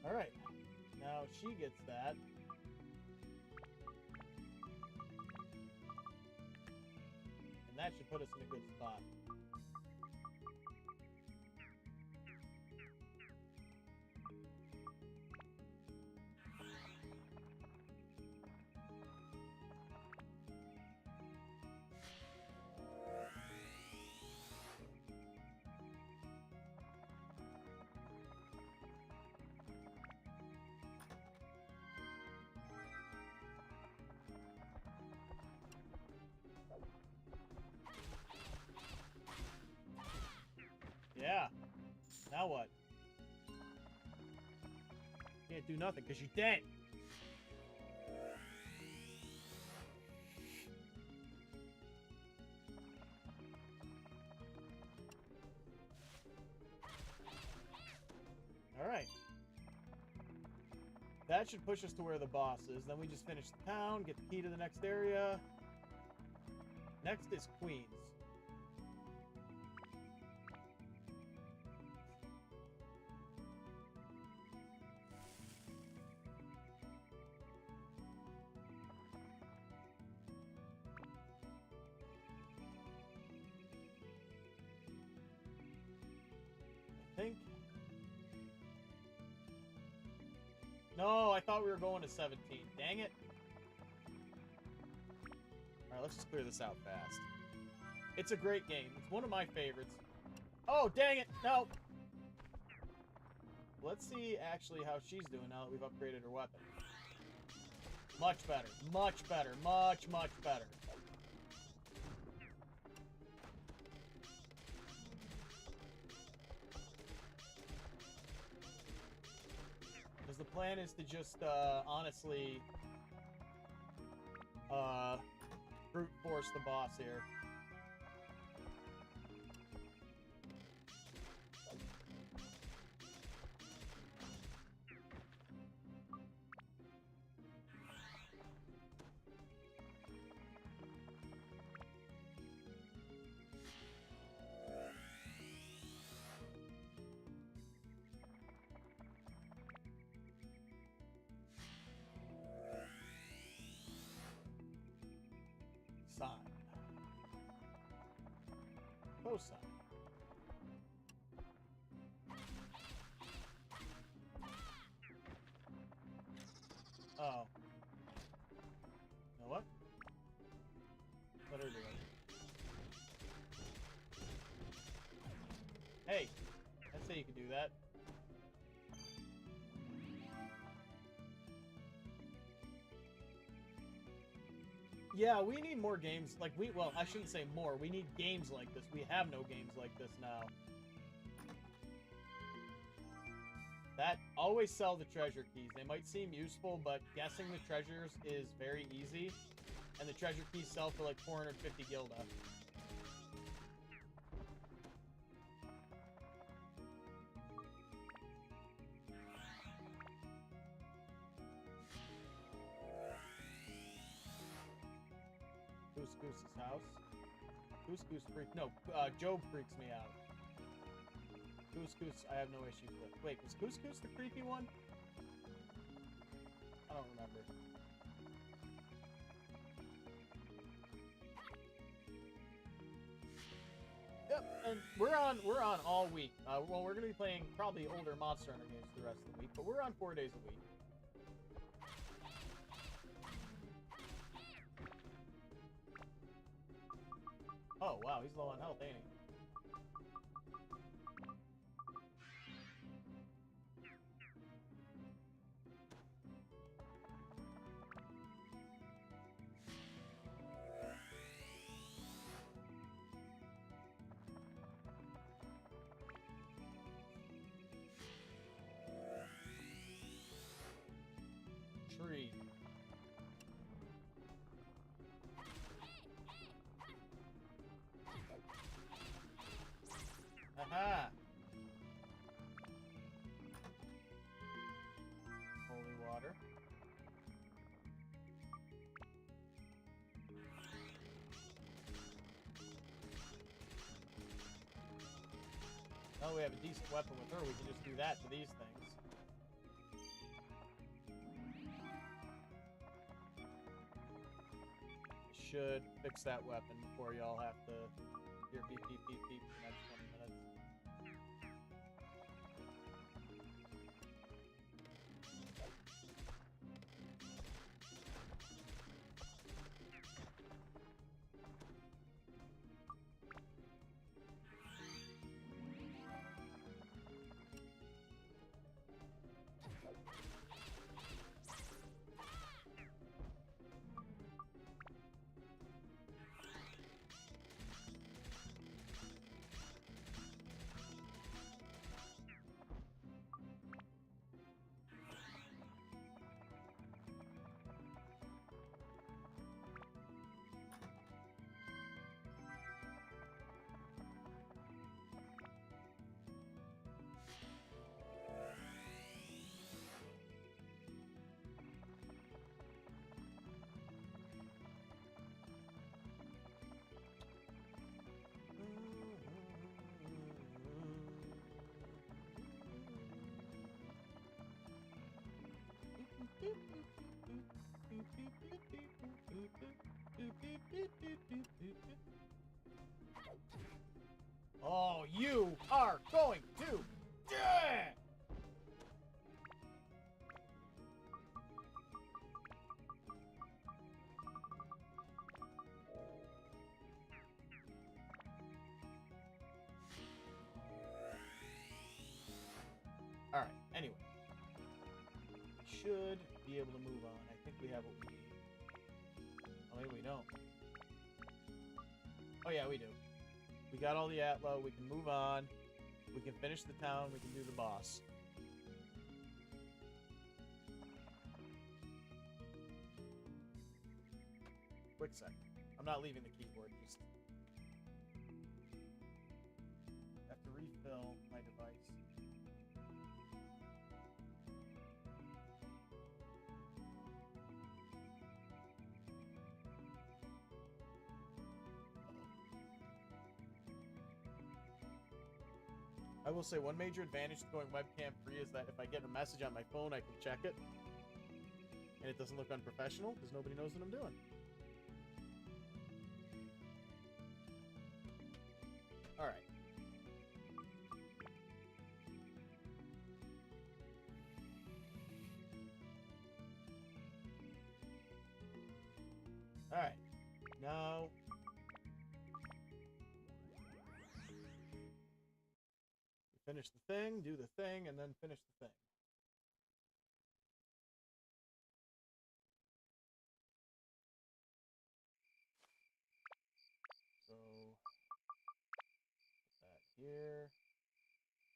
Alright, now she gets that. And that should put us in a good spot. Yeah. Now what? Can't do nothing because you're dead. Alright. That should push us to where the boss is. Then we just finish the town, get the key to the next area. Next is Queens. I think. No, I thought we were going to 17. Dang it. Alright, let's just clear this out fast. It's a great game. It's one of my favorites. Oh, dang it! No! Let's see actually how she's doing now that we've upgraded her weapon. Much better. Much better. Much, much better. Because the plan is to just, honestly, brute force the boss here. Sign. Yeah, we need more games. Like, well, I shouldn't say more. We need games like this. We have no games like this now. That, always sell the treasure keys. They might seem useful, but guessing the treasures is very easy. And the treasure keys sell for like 450 gilda. Goose's house. Goose freaks. No, Job freaks me out. Goose, I have no issues with. Wait, was Goose the creepy one? I don't remember. Yep, and we're on all week. Well, we're gonna be playing probably older Monster Hunter games the rest of the week, but we're on 4 days a week. Oh, wow, he's low on health, ain't he? Tree. Aha! Holy water. Now we have a decent weapon with her, we can just do that to these things. Should fix that weapon before y'all have to hear beep beep beep beep for the next 20 minutes. Oh, you are going to die! Alright, anyway. We should be able to move on. I think we have what we need. Oh, maybe we don't. Oh, yeah, we do. We got all the Atla. We can move on. We can finish the town. We can do the boss. Quick second. I'm not leaving the keyboard. Just have to refill my device. I will say one major advantage to going webcam free is that if I get a message on my phone, I can check it. And it doesn't look unprofessional because nobody knows what I'm doing. Alright. Alright. Now... finish the thing, do the thing, and then finish the thing. here.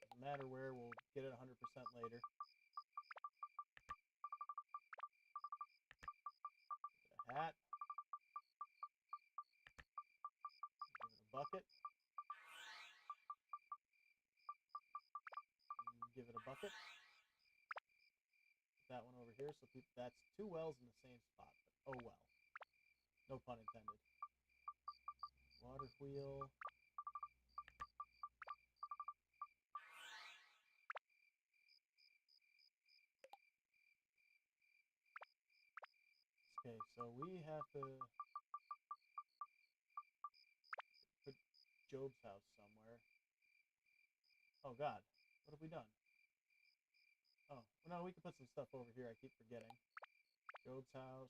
Doesn't matter where, we'll get it 100% later. Give it a hat. Give it a bucket. Give it a bucket. Put that one over here, so that's 2 wells in the same spot. But oh well. No pun intended. Water wheel. Okay, so we have to put Job's house somewhere. Oh god, what have we done? Oh, well, no, we can put some stuff over here. I keep forgetting. Job's house.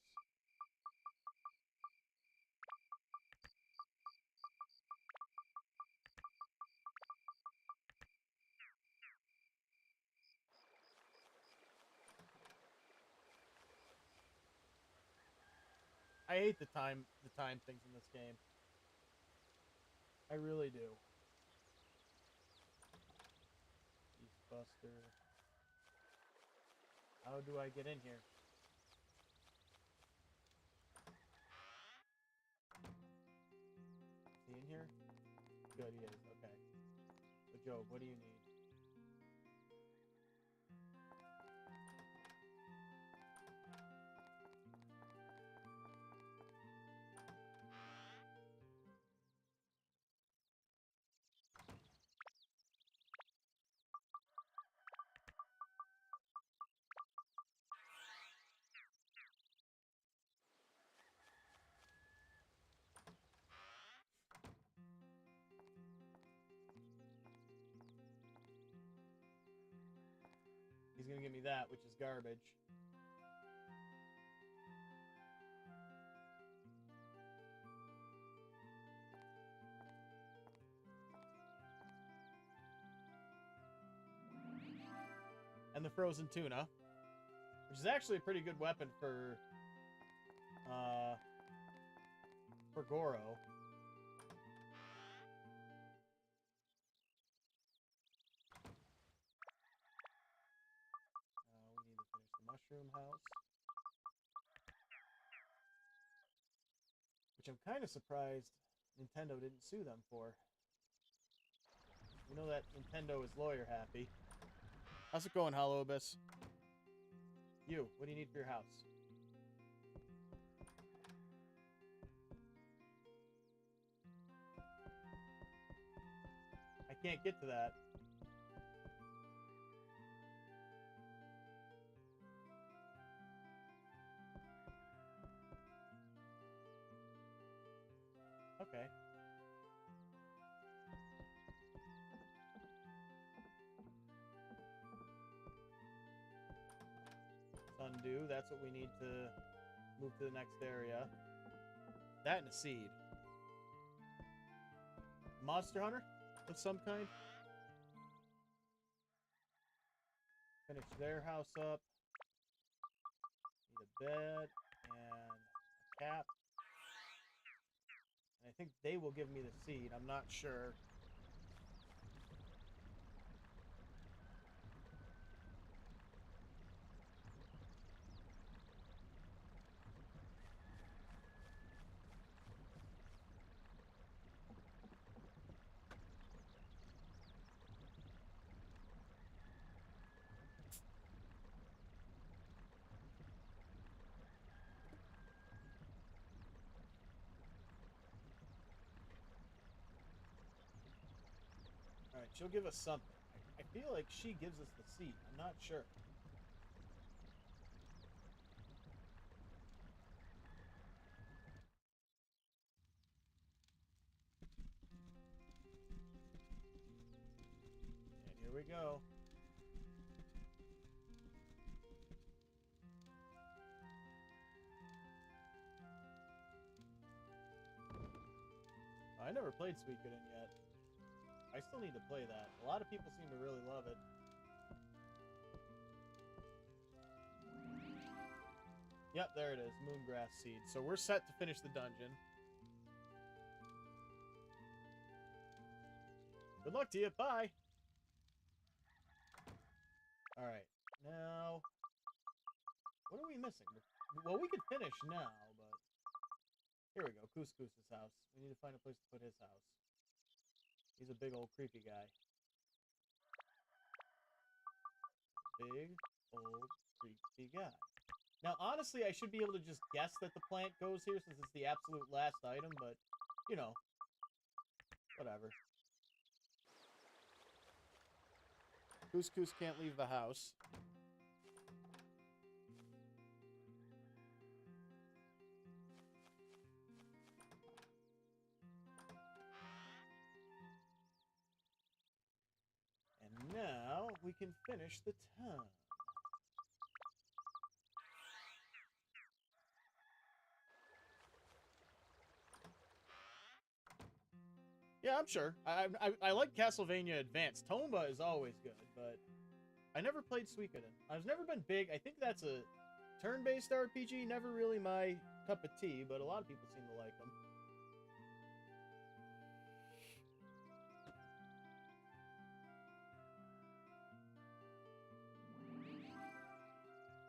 I hate the time things in this game. I really do. Beastbuster. How do I get in here? Is he in here? Good, he is. Okay. So, Job, what do you need? He's gonna give me that, which is garbage. And the frozen tuna, which is actually a pretty good weapon for Goro. We need to finish the mushroom house, which I'm kind of surprised Nintendo didn't sue them for. You know that Nintendo is lawyer happy. How's it going, Hollow Abyss? You, what do you need for your house? I can't get to that. Okay. Undo, that's what we need to move to the next area. That and a seed. Monster Hunter of some kind. Finish their house up. Need a bed and a cap. And I think they will give me the seed. I'm not sure. Alright, she'll give us something. I feel like she gives us the seed. I'm not sure. And here we go. I never played Suikoden yet. I still need to play that. A lot of people seem to really love it. Yep, there it is. Moongrass seed. So we're set to finish the dungeon. Good luck to you. Bye. All right. Now, what are we missing? Well, we could finish now, but here we go. Couscous's house. We need to find a place to put his house. He's a big old creepy guy. Big old creepy guy. Now, honestly, I should be able to just guess that the plant goes here since it's the absolute last item, but, you know, whatever. Couscous can't leave the house. And now we can finish the town. Yeah, I'm sure. I like Castlevania Advance. Tomba is always good, but I never played Suikoden. I've never been big. I think that's a turn-based RPG. Never really my cup of tea, but a lot of people seem to like them.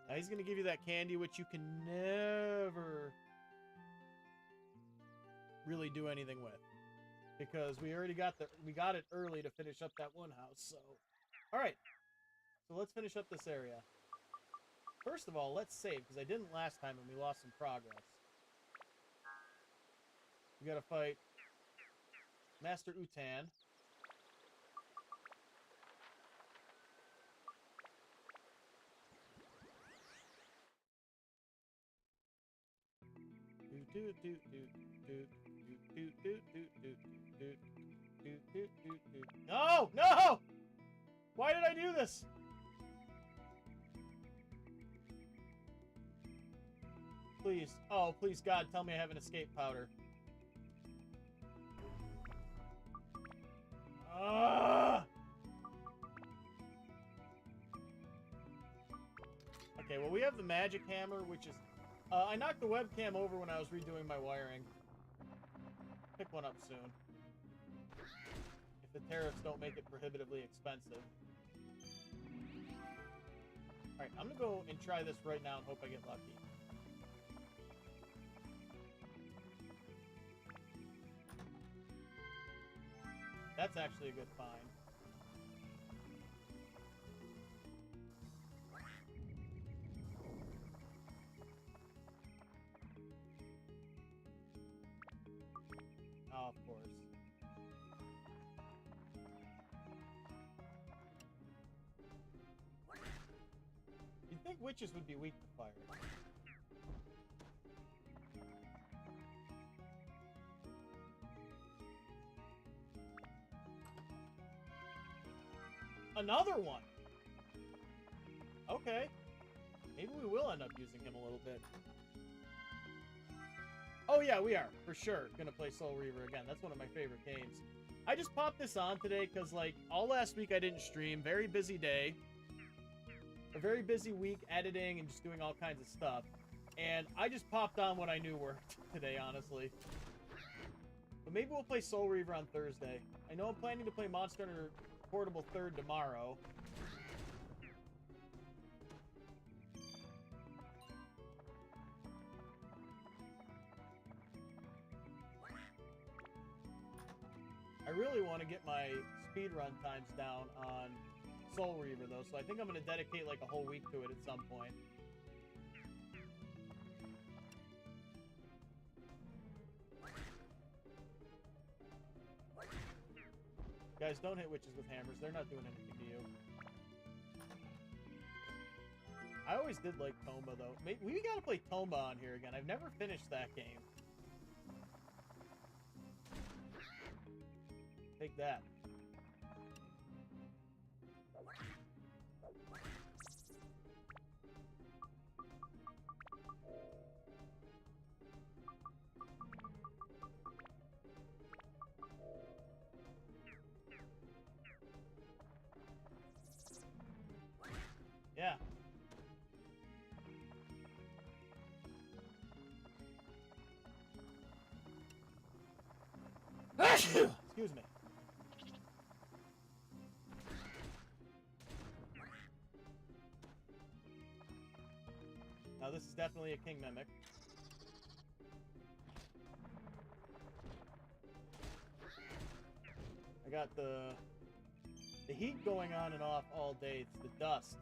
Now he's going to give you that candy, which you can never really do anything with. Because we already got it early to finish up that one house, so... Alright. So let's finish up this area. First of all, let's save, because I didn't last time and we lost some progress. We gotta fight Master Utan. No! No! Why did I do this? Please. Oh, please, God, tell me I have an escape powder. Okay, well, we have the magic hammer, which is... I knocked the webcam over when I was redoing my wiring. Pick one up soon. If the tariffs don't make it prohibitively expensive. Alright, I'm gonna go and try this right now and hope I get lucky. That's actually a good find. Oh, of course. You'd think witches would be weak to fire. Another one! Okay. Maybe we will end up using him a little bit. Oh yeah, we are. For sure. Gonna play Soul Reaver again. That's one of my favorite games. I just popped this on today because, like, all last week I didn't stream. Very busy day. A very busy week editing and just doing all kinds of stuff. And I just popped on what I knew worked today, honestly. But maybe we'll play Soul Reaver on Thursday. I know I'm planning to play Monster Hunter Portable 3rd tomorrow. I really want to get my speedrun times down on Soul Reaver, though, so I think I'm going to dedicate, like, a whole week to it at some point. Guys, don't hit witches with hammers. They're not doing anything to you. I always did like Tomba, though. We gotta play Tomba on here again. I've never finished that game. Take that. Yeah. Excuse me. Now this is definitely a king mimic. I got the heat going on and off all day. It's the dust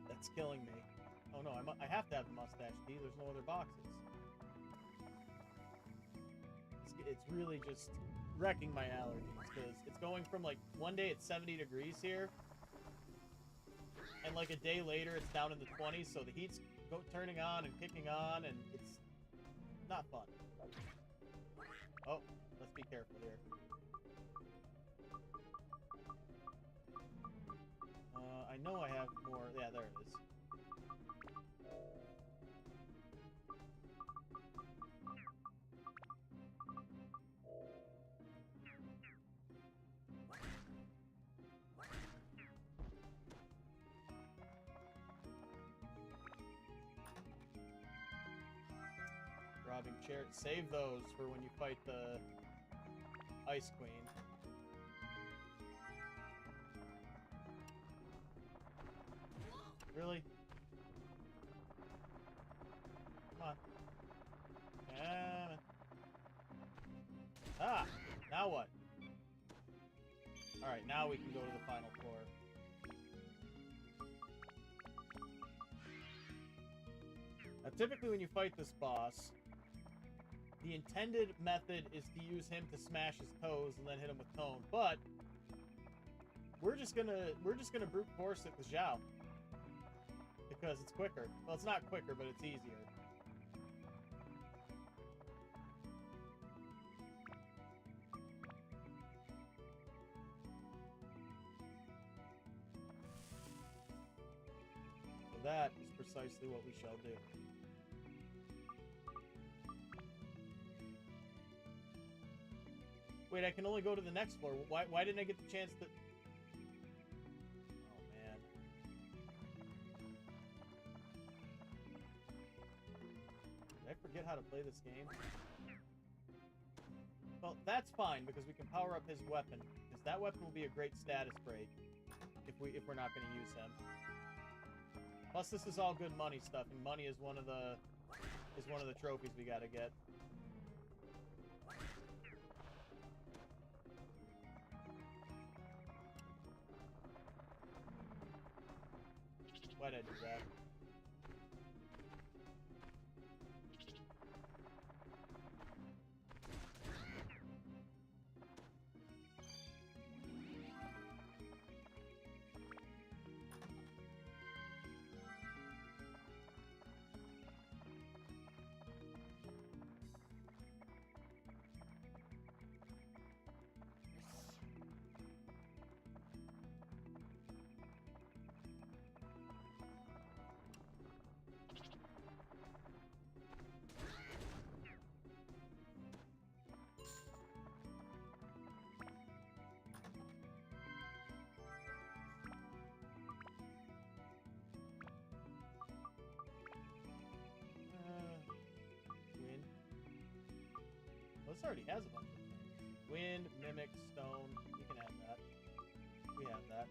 that's killing me. Oh no, I have to have the mustache tea. There's no other boxes. It's really just wrecking my allergies because it's going from like one day it's 70 degrees here, and like a day later it's down in the 20s. So the heat's turning on and kicking on, and it's not fun. Oh, let's be careful here. I know I have more. Yeah, there it is. Robbing chair. Save those for when you fight the Ice Queen. Really? Come on. Ah! Now what? Alright, now we can go to the final floor. Now, typically when you fight this boss, the intended method is to use him to smash his toes and then hit him with tone, but we're just gonna brute force it with Xiao. Because it's quicker. Well, it's not quicker, but it's easier. So that is precisely what we shall do. Wait, I can only go to the next floor. Why didn't I get the chance to... Oh, man. Did I forget how to play this game? Well, that's fine, because we can power up his weapon. Because that weapon will be a great status break if we're not going to use him. Plus, this is all good money stuff, and money is one of the trophies we gotta get. Why'd I do that? This already has a bunch of things. Wind, mimic, stone. We can have that. We have that.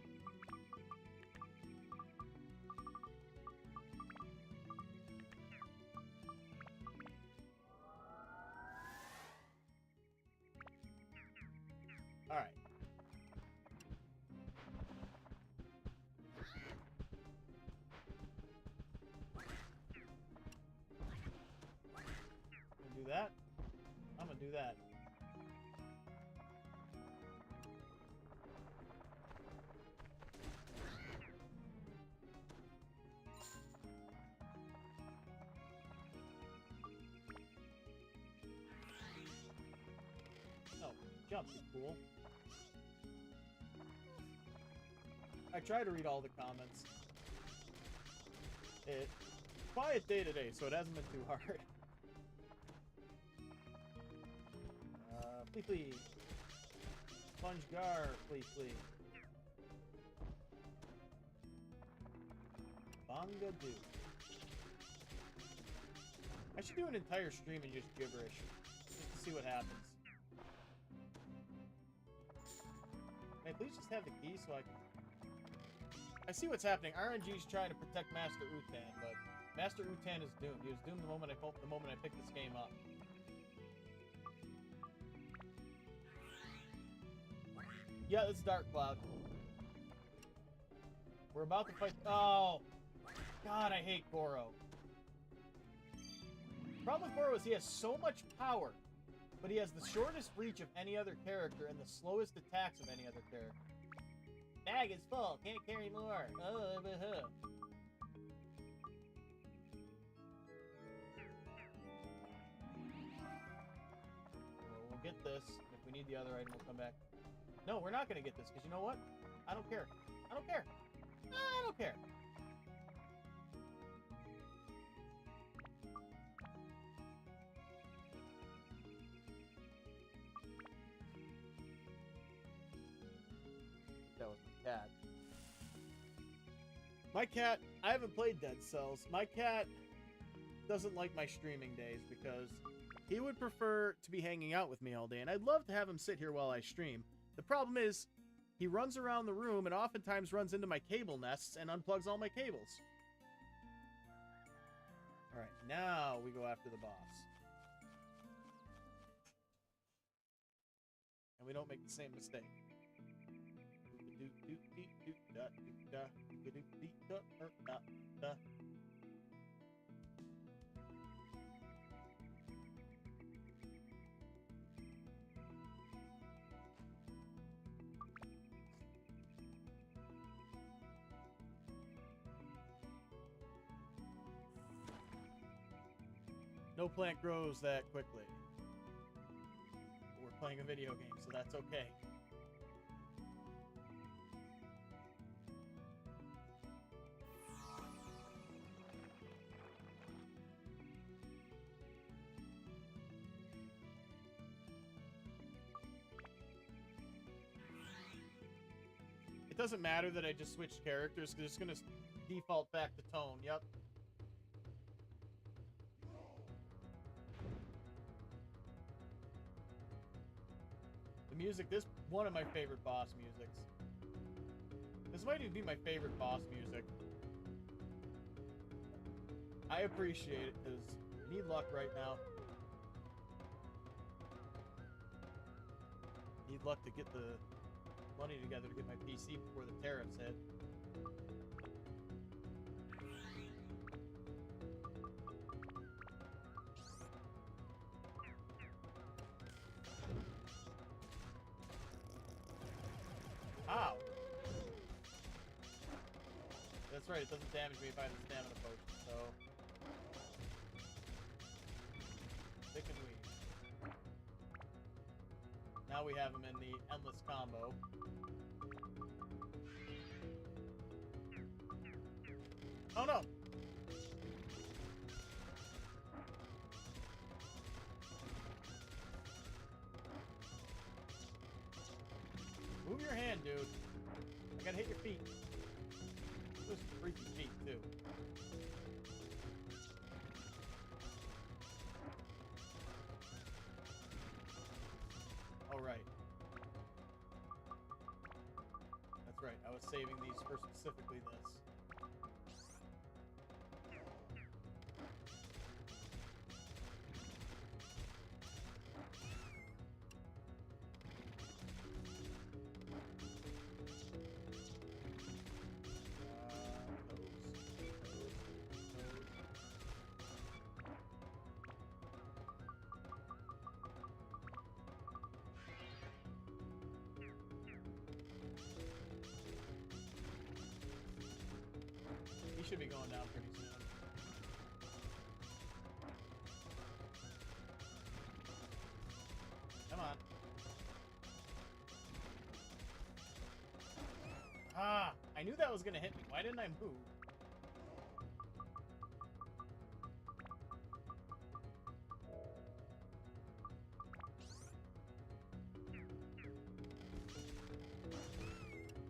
Alright. Do that. I'm gonna do that. Oh, jump is cool. I try to read all the comments. Quiet day today, so it hasn't been too hard. Flee. Sponge Gar, flee. Bangadoo. I should do an entire stream and just gibberish. Just to see what happens. Can I please just have the key so I can... I see what's happening. RNG's trying to protect Master Utan, but Master Utan is doomed. He was doomed the moment I picked this game up. Yeah, it's Dark Cloud. We're about to fight. Oh, God, I hate Goro. The problem with Goro is he has so much power, but he has the shortest reach of any other character and the slowest attacks of any other character. Bag is full. Can't carry more. Oh, we'll get this. If we need the other item, we'll come back. No, we're not going to get this, because you know what? I don't care. I don't care. I don't care. That was my cat. My cat, I haven't played Dead Cells. My cat doesn't like my streaming days because he would prefer to be hanging out with me all day, and I'd love to have him sit here while I stream. The problem is, he runs around the room and oftentimes runs into my cable nests and unplugs all my cables. Alright, now we go after the boss. And we don't make the same mistake. No plant grows that quickly. We're playing a video game, so that's okay. It doesn't matter that I just switched characters, because it's going to default back to tone. Yep. The music, this one of my favorite boss musics. This might even be my favorite boss music. I appreciate it, because I need luck right now. Need luck to get the money together to get my PC before the tariffs hit. Ow! That's right, it doesn't damage me if I have a stamina potion, so... Thick and weak. Now we have him in the endless combo. Oh no! Move your hand, dude. I gotta hit your feet. Those freaky feet, too. Alright. That's right, I was saving these for specifically this. He should be going down pretty soon. Come on. Ah! I knew that was gonna hit me. Why didn't I move?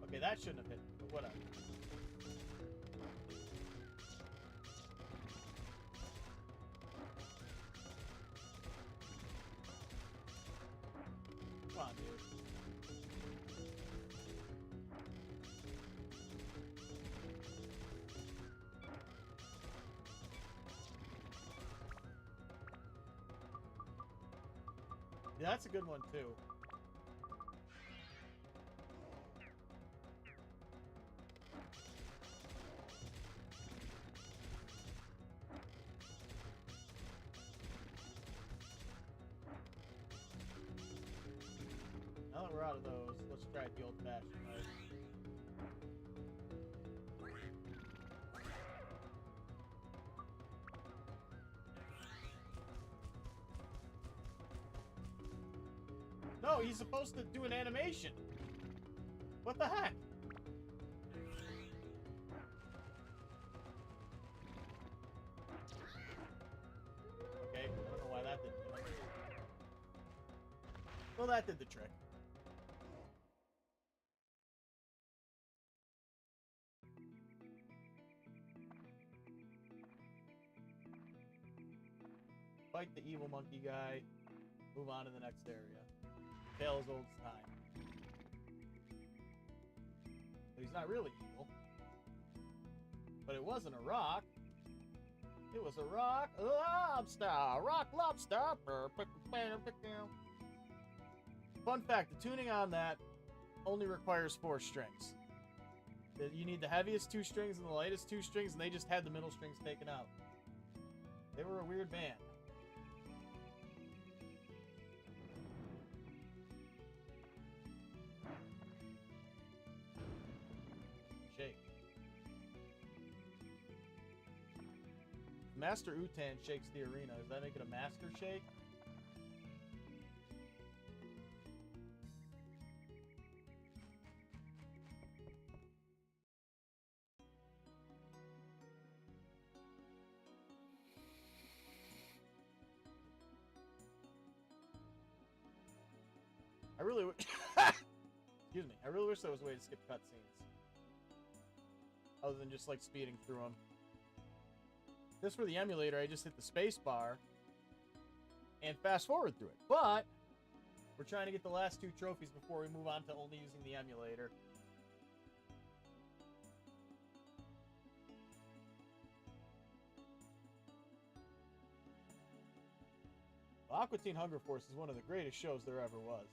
Okay, that shouldn't have hit me, but whatever. Come on, dude. Yeah, that's a good one, too. Now that we're out of those, let's try the old-fashioned mode. No, he's supposed to do an animation. What the heck? Okay, I don't know why that didn't do it. Well, that did the trick. Fight the evil monkey guy. Move on to the next area. Tale as old as time. But he's not really evil. But it wasn't a rock. It was a rock lobster. Rock lobster. Fun fact, the tuning on that only requires 4 strings. You need the heaviest 2 strings and the lightest 2 strings, and they just had the middle strings taken out. They were a weird band. Shake. Master Utan shakes the arena. Does that make it a master shake? I really excuse me. I really wish there was a way to skip cutscenes. Other than just like speeding through them. This for the emulator, I just hit the space bar and fast forward through it. But we're trying to get the last 2 trophies before we move on to only using the emulator. Well, Aqua Teen Hunger Force is one of the greatest shows there ever was.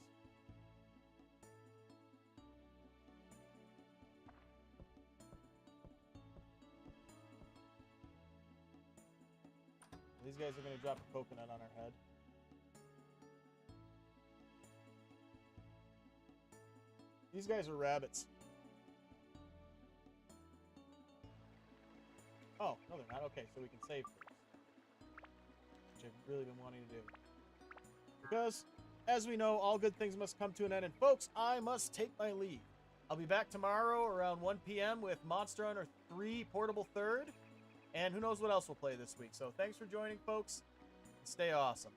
These guys are going to drop a coconut on our head. These guys are rabbits. Oh, no they're not. Okay, so we can save first. Which I've really been wanting to do. Because, as we know, all good things must come to an end. And folks, I must take my leave. I'll be back tomorrow around 1 p.m. with Monster Hunter 3 Portable Third. And who knows what else we'll play this week. So thanks for joining, folks. Stay awesome.